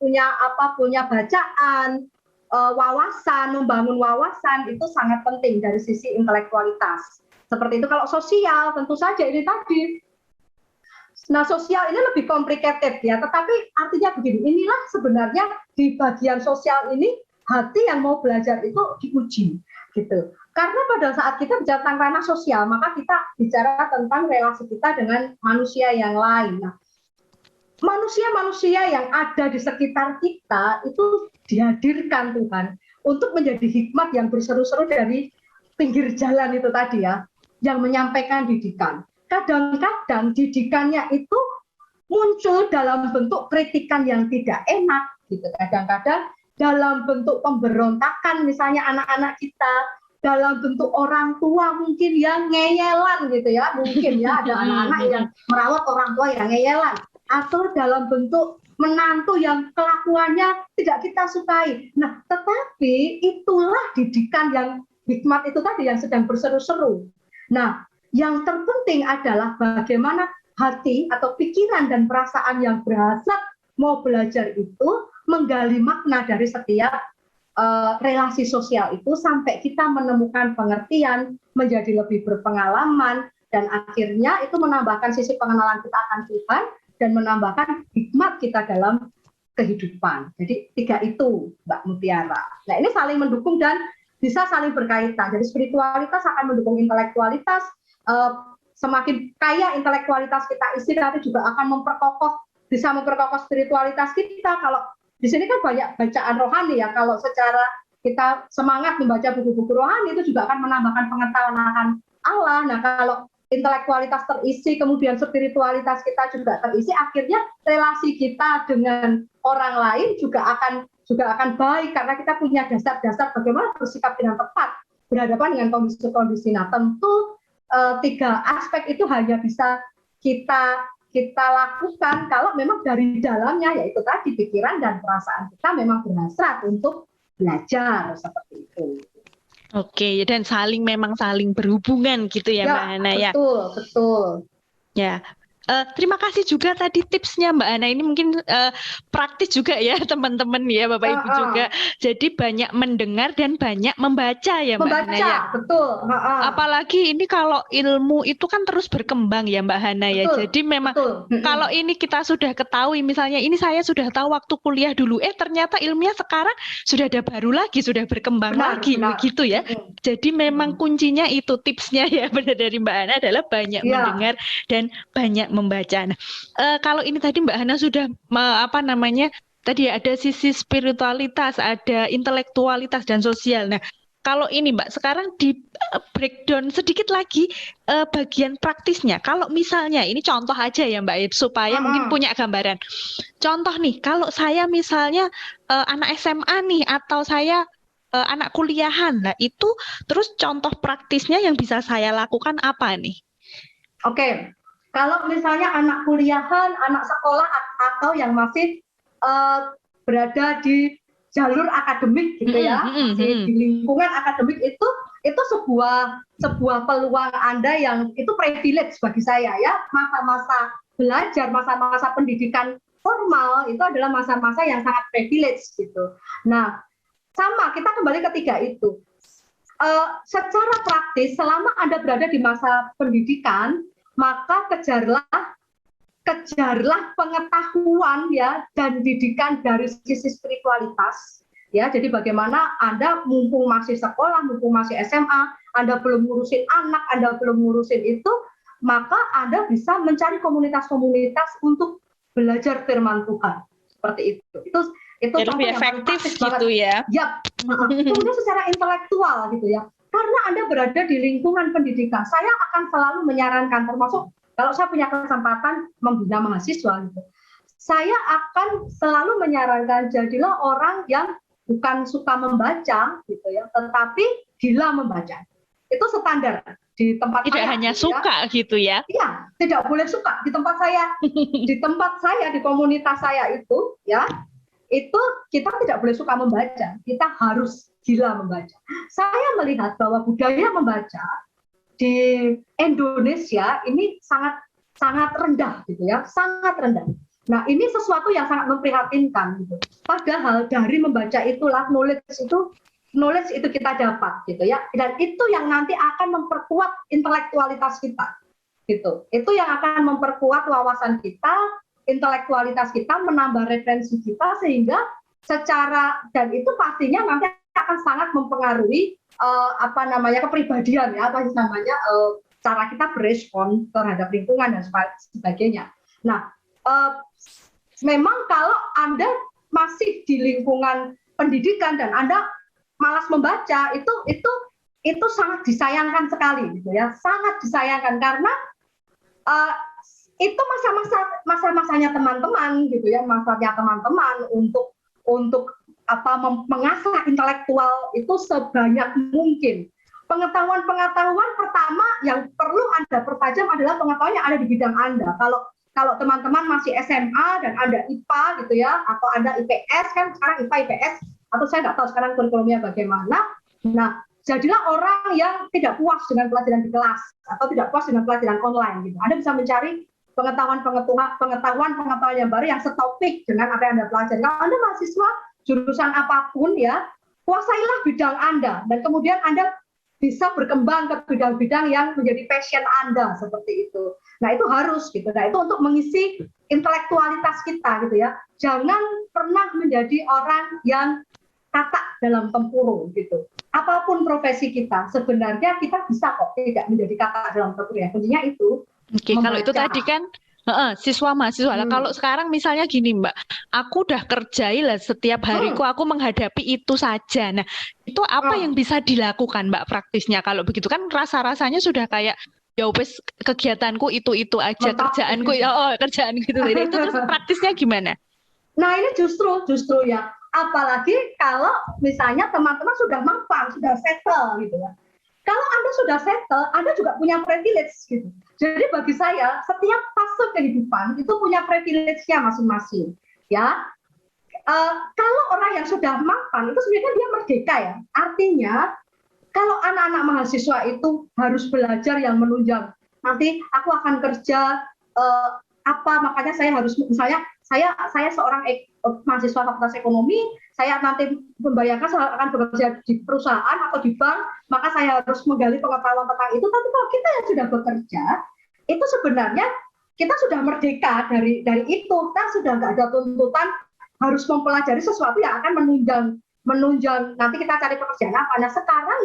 punya bacaan, wawasan, membangun wawasan itu sangat penting dari sisi intelektualitas. Seperti itu. Kalau sosial tentu saja ini tadi. Nah, sosial ini lebih complicated ya, tetapi artinya begini, inilah sebenarnya di bagian sosial ini hati yang mau belajar itu diuji gitu. Karena pada saat kita bicara tentang ranah sosial, maka kita bicara tentang relasi kita dengan manusia yang lain. Nah, manusia-manusia yang ada di sekitar kita itu dihadirkan Tuhan untuk menjadi hikmat yang berseru-seru dari pinggir jalan itu tadi ya, yang menyampaikan didikan. Kadang-kadang didikannya itu muncul dalam bentuk kritikan yang tidak enak gitu. Kadang-kadang dalam bentuk pemberontakan, misalnya anak-anak kita dalam bentuk orang tua mungkin yang ngeyelan gitu ya, mungkin ya ada anak-anak yang merawat orang tua yang ngeyelan, atau dalam bentuk menantu yang kelakuannya tidak kita sukai. Nah, tetapi itulah didikan yang hikmat itu tadi yang sedang berseru-seru. Nah, yang terpenting adalah bagaimana hati atau pikiran dan perasaan yang berhasrat mau belajar itu menggali makna dari setiap relasi sosial itu sampai kita menemukan pengertian, menjadi lebih berpengalaman, dan akhirnya itu menambahkan sisi pengenalan kita akan Tuhan dan menambahkan hikmat kita dalam kehidupan. Jadi 3 itu, Mbak Mutiara. Nah, ini saling mendukung dan bisa saling berkaitan. Jadi spiritualitas akan mendukung intelektualitas, semakin kaya intelektualitas kita isi nanti juga akan bisa memperkokoh spiritualitas kita. Kalau di sini kan banyak bacaan rohani ya, kalau secara kita semangat membaca buku-buku rohani itu juga akan menambahkan pengetahuan akan Allah. Nah, kalau intelektualitas terisi, kemudian spiritualitas kita juga terisi, akhirnya relasi kita dengan orang lain juga akan baik karena kita punya dasar-dasar bagaimana bersikap dengan tepat berhadapan dengan kondisi-kondisi. Nah, tentu 3 aspek itu hanya bisa kita lakukan kalau memang dari dalamnya, yaitu tadi pikiran dan perasaan kita memang berhasrat untuk belajar seperti itu. Oke, dan memang saling berhubungan gitu ya, Mbak Hana ya. Betul. Ya. Terima kasih juga tadi tipsnya Mbak Hana, ini mungkin praktis juga ya teman-teman ya, Bapak Ibu juga. Jadi banyak mendengar dan banyak membaca ya Mbak Hana ya. Betul. Apalagi ini kalau ilmu itu kan terus berkembang ya Mbak Hana ya. Jadi memang kalau ini kita sudah ketahui, misalnya ini saya sudah tahu waktu kuliah dulu, ternyata ilmunya sekarang sudah ada baru lagi, sudah berkembang lagi begitu ya. Jadi memang kuncinya itu, tipsnya ya benar dari Mbak Hana adalah banyak mendengar dan banyak membaca. Nah, kalau ini tadi Mbak Hana sudah tadi ada sisi spiritualitas, ada intelektualitas dan sosial. Nah, kalau ini Mbak sekarang di breakdown sedikit lagi bagian praktisnya. Kalau misalnya ini contoh aja ya Mbak, supaya mungkin punya gambaran. Contoh nih, kalau saya misalnya anak SMA nih, atau saya anak kuliahan, nah itu terus contoh praktisnya yang bisa saya lakukan apa nih? Oke. Kalau misalnya anak kuliahan, anak sekolah, atau yang masih berada di jalur akademik gitu ya, masih di lingkungan akademik, itu sebuah peluang Anda yang itu privilege bagi saya ya. Masa-masa belajar, masa-masa pendidikan formal itu adalah masa-masa yang sangat privilege gitu. Nah, sama kita kembali ke 3 itu. Secara praktis, selama Anda berada di masa pendidikan, maka kejarlah pengetahuan ya dan didikan dari sisi spiritualitas ya. Jadi bagaimana Anda mumpung masih sekolah, mumpung masih SMA, Anda belum ngurusin anak, Anda belum ngurusin itu, maka Anda bisa mencari komunitas-komunitas untuk belajar firman Tuhan. Seperti itu. Itu lebih efektif gitu ya. Ya. Kemudian secara intelektual gitu ya. Karena Anda berada di lingkungan pendidikan, saya akan selalu menyarankan, termasuk kalau saya punya kesempatan membina mahasiswa gitu, saya akan selalu menyarankan jadilah orang yang bukan suka membaca gitu ya, tetapi gila membaca. Itu standar di tempat tidak saya. Hanya suka gitu ya? Iya, tidak boleh suka di tempat saya. Di komunitas saya itu ya, itu kita tidak boleh suka membaca, kita harus gila membaca. Saya melihat bahwa budaya membaca di Indonesia ini sangat rendah gitu ya, sangat rendah. Nah, ini sesuatu yang sangat memprihatinkan gitu. Padahal dari membaca itulah knowledge itu kita dapat gitu ya. Dan itu yang nanti akan memperkuat intelektualitas kita. Gitu. Itu yang akan memperkuat wawasan kita, intelektualitas kita, menambah referensi kita, sehingga dan itu pastinya nanti akan sangat mempengaruhi kepribadian ya, cara kita berespon terhadap lingkungan dan sebagainya. Nah, memang kalau Anda masih di lingkungan pendidikan dan Anda malas membaca, itu sangat disayangkan sekali gitu ya, sangat disayangkan karena itu masa-masanya teman-teman gitu ya, masanya teman-teman untuk mengasah intelektual itu sebanyak mungkin. pengetahuan pertama yang perlu Anda pertajam adalah pengetahuan yang ada di bidang Anda. Kalau teman-teman masih SMA dan ada IPA gitu ya, atau ada IPS, kan sekarang IPA IPS, atau saya nggak tahu sekarang kurikulumnya bagaimana. Nah, jadilah orang yang tidak puas dengan pelajaran di kelas atau tidak puas dengan pelajaran online gitu. Anda bisa mencari pengetahuan yang baru yang setopik dengan apa yang Anda pelajari. Kalau Anda mahasiswa jurusan apapun ya, kuasailah bidang Anda dan kemudian Anda bisa berkembang ke bidang-bidang yang menjadi passion Anda seperti itu. Nah, itu harus gitu. Nah, itu untuk mengisi intelektualitas kita gitu ya. Jangan pernah menjadi orang yang katak dalam tempurung gitu. Apapun profesi kita, sebenarnya kita bisa kok tidak menjadi katak dalam tempurung ya. Kuncinya itu. Oke, kalau itu tadi kan siswa mahasiswa lah. Kalau sekarang misalnya gini Mbak, aku udah kerjain lah setiap hariku aku menghadapi itu saja. Nah, itu apa yang bisa dilakukan Mbak praktisnya? Kalau begitu kan rasa-rasanya sudah kayak ya wes kegiatanku itu aja, kerjaanku ya kerjaan gitu. Itu terus praktisnya gimana? Nah, ini justru ya. Apalagi kalau misalnya teman-teman sudah mapan, sudah settle gitu ya. Kalau Anda sudah settle, Anda juga punya privilege gitu. Jadi bagi saya, setiap fase kehidupan itu punya privilege-nya masing-masing. Ya, kalau orang yang sudah mapan itu sebenarnya dia merdeka ya. Artinya, kalau anak-anak mahasiswa itu harus belajar yang menunjang. Nanti aku akan kerja makanya saya harus misalnya saya seorang mahasiswa Fakultas Ekonomi, saya nanti membayangkan saya akan bekerja di perusahaan atau di bank, maka saya harus menggali pengetahuan tentang itu. Tapi kalau kita yang sudah bekerja, itu sebenarnya kita sudah merdeka dari itu. Kita sudah nggak ada tuntutan harus mempelajari sesuatu yang akan menunjang nanti kita cari pekerjaan apa. Nah, sekarang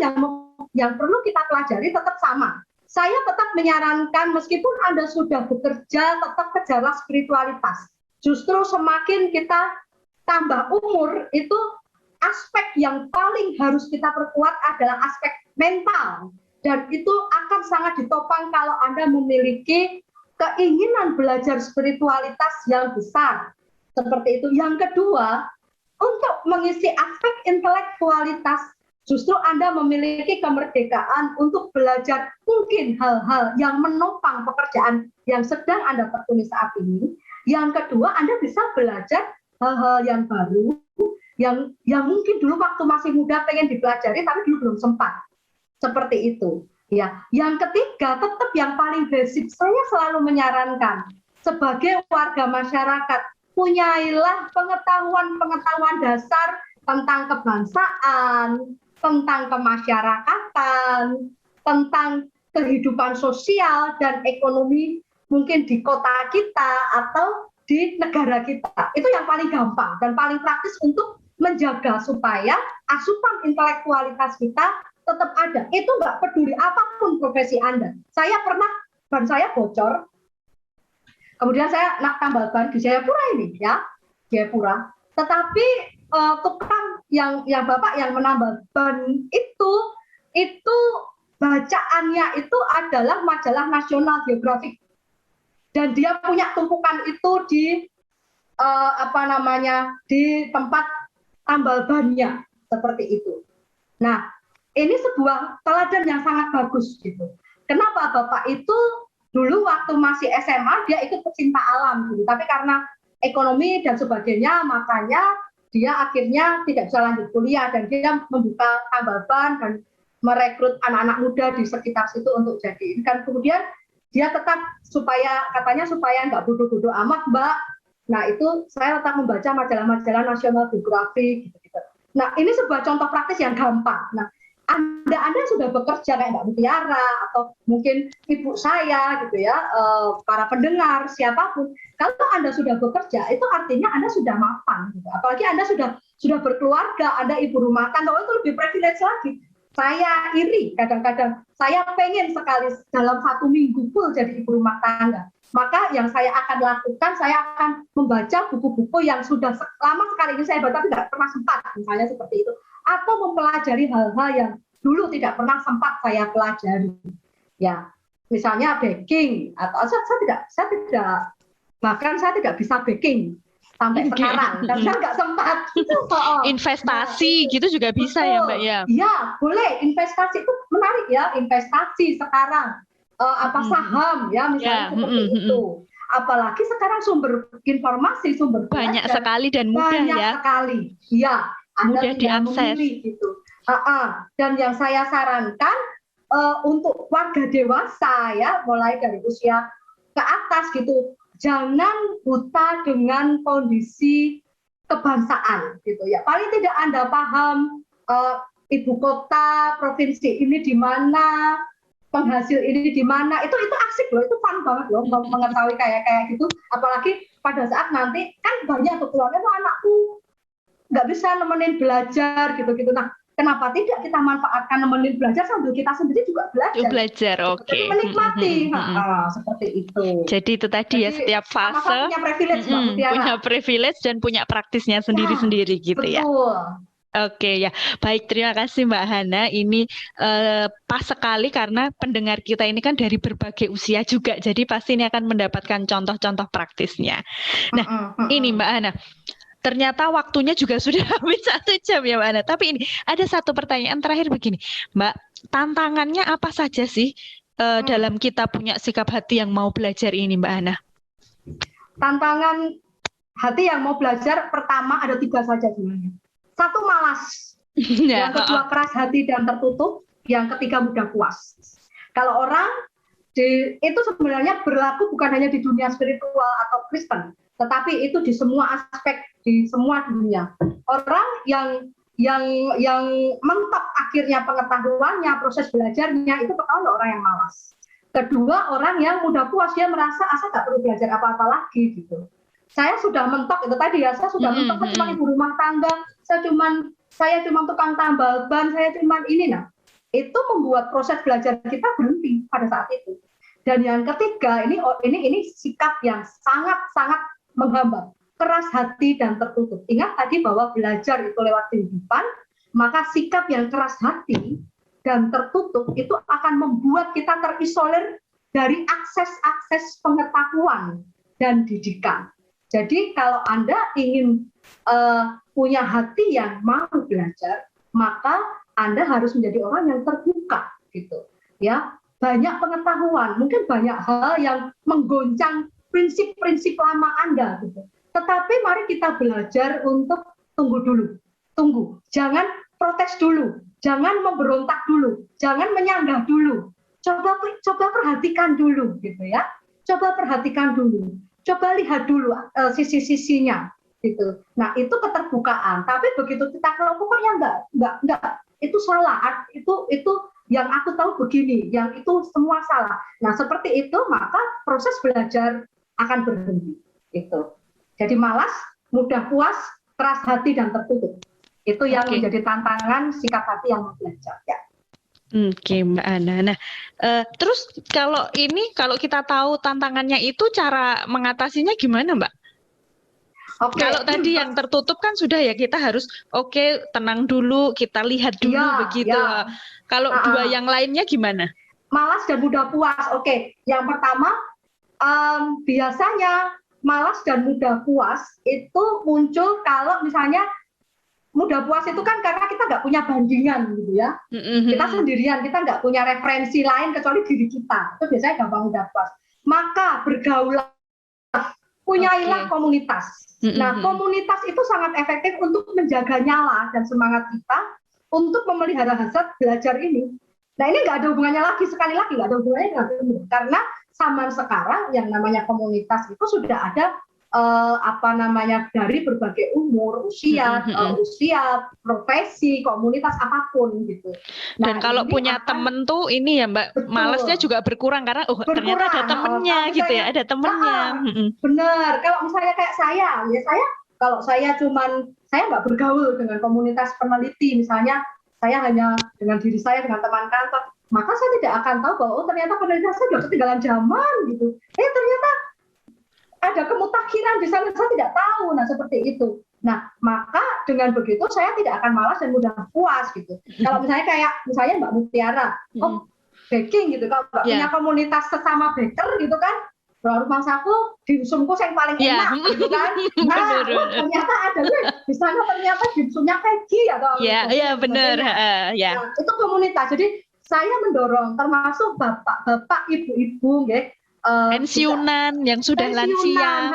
yang perlu kita pelajari tetap sama. Saya tetap menyarankan meskipun Anda sudah bekerja, tetap kejarlah spiritualitas. Justru semakin kita tambah umur, itu aspek yang paling harus kita perkuat adalah aspek mental. Dan itu akan sangat ditopang kalau Anda memiliki keinginan belajar spiritualitas yang besar. Seperti itu. Yang kedua, untuk mengisi aspek intelektualitas, justru Anda memiliki kemerdekaan untuk belajar mungkin hal-hal yang menopang pekerjaan yang sedang Anda tekuni saat ini. Yang kedua, Anda bisa belajar hal-hal yang baru, yang mungkin dulu waktu masih muda pengen dipelajari, tapi dulu belum sempat. Seperti itu. Ya. Yang ketiga, tetap yang paling basic, saya selalu menyarankan, sebagai warga masyarakat, punyailah pengetahuan dasar tentang kebangsaan, tentang kemasyarakatan, tentang kehidupan sosial dan ekonomi mungkin di kota kita atau di negara kita. Itu yang paling gampang dan paling praktis untuk menjaga supaya asupan intelektualitas kita tetap ada. Itu nggak peduli apapun profesi Anda. Saya pernah, ban saya bocor, kemudian saya nak tambal ban di Jayapura ini, ya, Jayapura. Tetapi tukang yang bapak yang menambal ban itu bacaannya itu adalah majalah National Geographic. Dan dia punya tumpukan itu di di tempat tambal bannya seperti itu. Nah, ini sebuah teladan yang sangat bagus gitu. Kenapa Bapak itu dulu waktu masih SMA dia ikut pecinta alam gitu, tapi karena ekonomi dan sebagainya makanya dia akhirnya tidak bisa lanjut kuliah dan dia membuka tambal ban dan merekrut anak-anak muda di sekitar situ untuk jadi. Dan kemudian dia tetap supaya nggak bodoh-bodoh amat Mbak. Nah itu saya tetap membaca majalah-majalah National Geographic gitu. Nah ini sebuah contoh praktis yang gampang. Nah Anda sudah bekerja kayak Mbak Mutiara atau mungkin ibu saya gitu ya, para pendengar siapapun. Kalau Anda sudah bekerja itu artinya Anda sudah mapan. Gitu. Apalagi Anda sudah berkeluarga, Anda ibu rumah tangga, itu lebih privilege lagi. Saya iri kadang-kadang, saya pengen sekali dalam 1 minggu full jadi ibu rumah tangga. Maka yang saya akan lakukan, saya akan membaca buku-buku yang sudah lama sekali ini saya baca tapi tidak pernah sempat, misalnya seperti itu. Atau mempelajari hal-hal yang dulu tidak pernah sempat saya pelajari. Ya, misalnya baking, atau saya tidak bisa baking. sampai sekarang karena nggak sempat. Investasi gitu juga bisa ya Mbak ya? Iya, boleh. Investasi itu menarik ya, investasi sekarang. Saham ya misalnya seperti itu. Apalagi sekarang sumber informasi, sumber banyak sekali dan mudah banyak sekali. Iya, Anda mudah diakses gitu. Dan yang saya sarankan untuk warga dewasa ya, mulai dari usia ke atas gitu, jangan buta dengan kondisi kebangsaan gitu ya. Paling tidak Anda paham ibu kota provinsi ini di mana, penghasil ini di mana, itu asik loh, itu fun banget loh mengetahui kayak gitu. Apalagi pada saat nanti kan banyak tuh keluarga tuh anakku nggak bisa nemenin belajar gitu. Nah, kenapa tidak kita manfaatkan nemenin belajar sambil kita sendiri juga belajar. Oke. Jadi menikmati, seperti itu. Jadi itu tadi ya, setiap fase punya privilege dan punya praktisnya sendiri-sendiri gitu ya. Betul. Oke ya, baik, terima kasih Mbak Hana. Ini pas sekali karena pendengar kita ini kan dari berbagai usia juga, jadi pasti ini akan mendapatkan contoh-contoh praktisnya. Nah, ini Mbak Hana, ternyata waktunya juga sudah habis 1 jam ya Mbak Hana. Tapi ini ada satu pertanyaan terakhir begini, Mbak, tantangannya apa saja sih dalam kita punya sikap hati yang mau belajar ini Mbak Hana? Tantangan hati yang mau belajar pertama ada 3 saja sebenarnya. 1 malas, yang kedua keras hati dan tertutup, yang ketiga mudah puas. Kalau orang itu sebenarnya berlaku bukan hanya di dunia spiritual atau Kristen, tetapi itu di semua aspek, di semua dunia. Orang yang mentok akhirnya pengetahuannya, proses belajarnya, itu pertama orang yang malas. Kedua, orang yang mudah puas, dia merasa nggak perlu belajar apa-apa lagi gitu. Saya sudah mentok itu tadi ya, saya sudah mentok, saya cuma ibu rumah tangga, saya cuma tukang tambal ban, saya cuma ini. Nah, itu membuat proses belajar kita berhenti pada saat itu. Dan yang ketiga, ini sikap yang sangat menghambat, keras hati dan tertutup. Ingat tadi bahwa belajar itu lewat kehidupan, maka sikap yang keras hati dan tertutup itu akan membuat kita terisolir dari akses pengetahuan dan didikan. Jadi kalau Anda ingin punya hati yang mau belajar, maka Anda harus menjadi orang yang terbuka gitu. Ya, banyak pengetahuan, mungkin banyak hal yang menggoncang prinsip-prinsip lama Anda gitu. Tetapi mari kita belajar untuk tunggu. Jangan protes dulu, jangan memberontak dulu, jangan menyanggah dulu. Coba perhatikan dulu gitu ya. Coba perhatikan dulu. Coba lihat dulu sisi-sisinya gitu. Nah, itu keterbukaan. Tapi begitu kita kelompoknya enggak, itu salah. Itu yang aku tahu begini, yang itu semua salah. Nah, seperti itu maka proses belajar akan berhenti gitu. Jadi malas, mudah puas, keras hati dan tertutup. Itu yang menjadi tantangan sikap hati yang mau belajar ya. Oke Mbak Hana. Nah, terus kalau kita tahu tantangannya itu, cara mengatasinya gimana Mbak? Kalau tadi yang tertutup kan sudah ya, kita harus tenang dulu, kita lihat dulu begitu. Ya. Kalau 2 yang lainnya gimana? Malas dan mudah puas. Yang pertama biasanya malas dan mudah puas itu muncul kalau misalnya mudah puas itu kan karena kita nggak punya bandingan gitu ya. Kita sendirian, kita nggak punya referensi lain kecuali diri kita. Itu biasanya gampang mudah puas. Maka bergaulah, punyailah komunitas. Nah, komunitas itu sangat efektif untuk menjaga nyala dan semangat kita untuk memelihara hasrat belajar ini. Nah, ini nggak ada hubungannya lagi, sekali lagi nggak ada hubungannya dengan ilmu. Karena zaman sekarang yang namanya komunitas itu sudah ada dari berbagai umur, usia, profesi, komunitas apapun gitu. Nah, dan kalau punya temen tuh ini ya Mbak, malasnya juga berkurang karena ternyata ada temennya gitu ya, ada temennya. Bener. Kalau misalnya kayak saya nggak bergaul dengan komunitas peneliti, misalnya saya hanya dengan diri saya, dengan teman kantor, maka saya tidak akan tahu bahwa ternyata penelitian saya sudah ketinggalan zaman gitu. Ternyata ada kemutakhiran di sana, saya tidak tahu. Nah, seperti itu. Nah, maka dengan begitu saya tidak akan malas dan mudah puas gitu. Kalau misalnya Mbak Mutiara, baking gitu, kalau nggak punya komunitas sesama baker gitu kan, rumahku dimsumku yang paling enak, gitu kan? Nah, ternyata ada di sana ternyata dimsumnya Peggy atau benar. Nah, itu komunitas. Jadi saya mendorong termasuk bapak-bapak, ibu-ibu, pensiunan yang sudah lansia.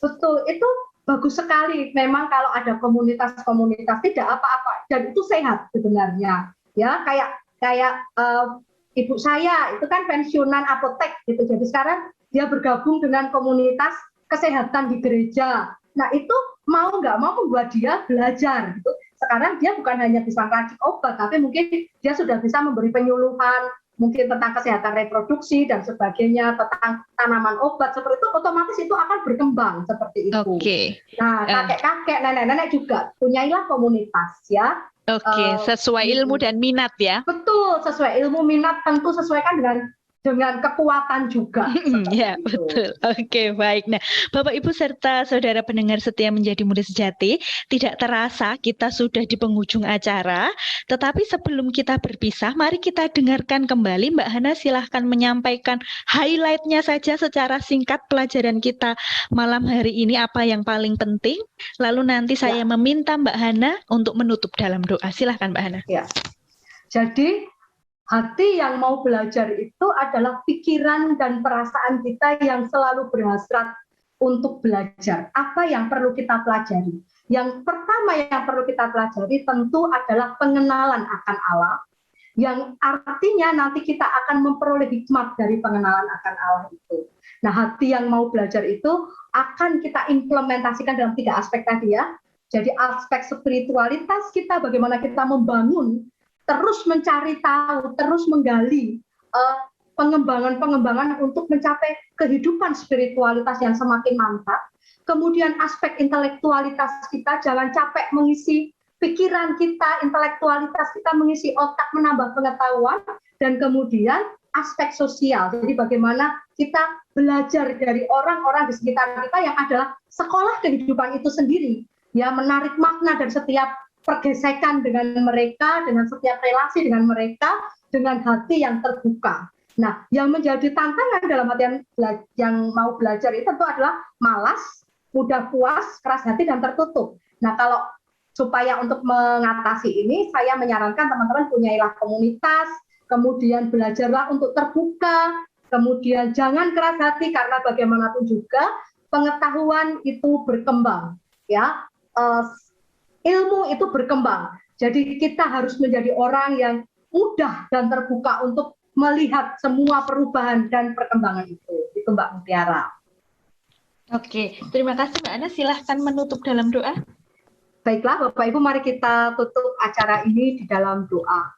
Betul, itu bagus sekali. Memang kalau ada komunitas-komunitas tidak apa-apa dan itu sehat sebenarnya. Ya, kayak ibu saya itu kan pensiunan apotek gitu. Jadi sekarang dia bergabung dengan komunitas kesehatan di gereja. Nah, itu mau nggak mau membuat dia belajar gitu. Sekarang dia bukan hanya bisa racik obat, tapi mungkin dia sudah bisa memberi penyuluhan, mungkin tentang kesehatan reproduksi dan sebagainya, tentang tanaman obat, seperti itu otomatis itu akan berkembang seperti itu. Nah, kakek-kakek, nenek-nenek juga punyailah komunitas ya. Sesuai ilmu dan minat ya. Betul, sesuai ilmu minat, tentu sesuaikan dengan kekuatan juga. Ya, betul. Baik. Nah, Bapak Ibu serta saudara pendengar setia Menjadi Murid Sejati, tidak terasa kita sudah di penghujung acara, tetapi sebelum kita berpisah, mari kita dengarkan kembali Mbak Hana, silahkan menyampaikan highlight-nya saja secara singkat pelajaran kita malam hari ini, apa yang paling penting, lalu nanti saya meminta Mbak Hana untuk menutup dalam doa. Silahkan Mbak Hana. Ya. Jadi hati yang mau belajar itu adalah pikiran dan perasaan kita yang selalu berhasrat untuk belajar. Apa yang perlu kita pelajari? Yang pertama yang perlu kita pelajari tentu adalah pengenalan akan Allah, yang artinya nanti kita akan memperoleh hikmat dari pengenalan akan Allah itu. Nah, hati yang mau belajar itu akan kita implementasikan dalam 3 aspek tadi ya. Jadi aspek spiritualitas kita, bagaimana kita membangun, terus mencari tahu, terus menggali pengembangan untuk mencapai kehidupan spiritualitas yang semakin mantap. Kemudian aspek intelektualitas kita, jangan capek mengisi pikiran kita, intelektualitas kita, mengisi otak, menambah pengetahuan. Dan kemudian aspek sosial, jadi bagaimana kita belajar dari orang-orang di sekitar kita yang adalah sekolah kehidupan itu sendiri, ya, menarik makna dari setiap pergesekan dengan mereka, dengan setiap relasi dengan mereka, dengan hati yang terbuka. Nah, yang menjadi tantangan dalam hati yang mau belajar itu tentu adalah malas, mudah puas, keras hati, dan tertutup. Nah, kalau supaya untuk mengatasi ini, saya menyarankan teman-teman punyailah komunitas, kemudian belajarlah untuk terbuka, kemudian jangan keras hati, karena bagaimanapun juga pengetahuan itu berkembang, ya. Ilmu itu berkembang. Jadi kita harus menjadi orang yang mudah dan terbuka untuk melihat semua perubahan dan perkembangan itu. Itu Mbak Mutiara. Terima kasih Mbak Ana. Silahkan menutup dalam doa. Baiklah Bapak Ibu, mari kita tutup acara ini di dalam doa.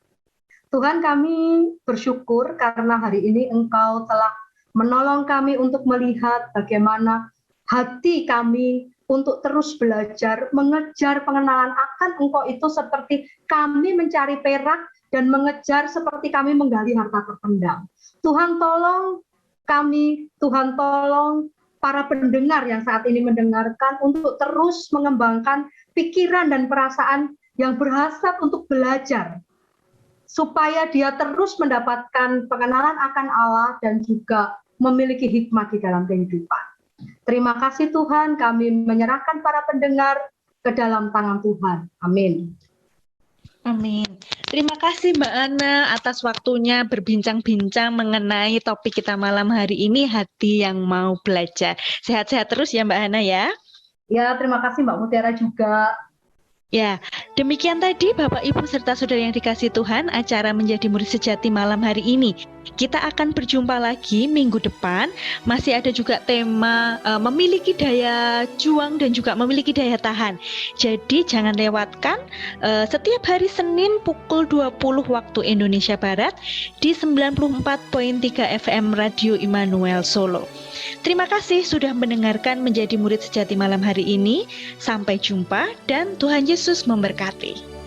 Tuhan, kami bersyukur karena hari ini Engkau telah menolong kami untuk melihat bagaimana hati kami untuk terus belajar, mengejar pengenalan akan Engkau itu seperti kami mencari perak dan mengejar seperti kami menggali harta terpendam. Tuhan tolong kami, Tuhan tolong para pendengar yang saat ini mendengarkan untuk terus mengembangkan pikiran dan perasaan yang berhasrat untuk belajar, supaya dia terus mendapatkan pengenalan akan Allah dan juga memiliki hikmat di dalam kehidupan. Terima kasih Tuhan, kami menyerahkan para pendengar ke dalam tangan Tuhan. Amin. Amin. Terima kasih Mbak Ana atas waktunya berbincang-bincang mengenai topik kita malam hari ini, hati yang mau belajar. Sehat-sehat terus ya Mbak Ana ya. Ya, terima kasih Mbak Mutiara juga. Ya, demikian tadi Bapak Ibu serta saudara yang dikasihi Tuhan, acara Menjadi Murid Sejati malam hari ini. Kita akan berjumpa lagi minggu depan. Masih ada juga tema memiliki daya juang dan juga memiliki daya tahan. Jadi jangan lewatkan setiap hari Senin pukul 20 waktu Indonesia Barat di 94.3 FM Radio Immanuel Solo. Terima kasih sudah mendengarkan Menjadi Murid Sejati malam hari ini. Sampai jumpa dan Tuhan Yesus memberkati.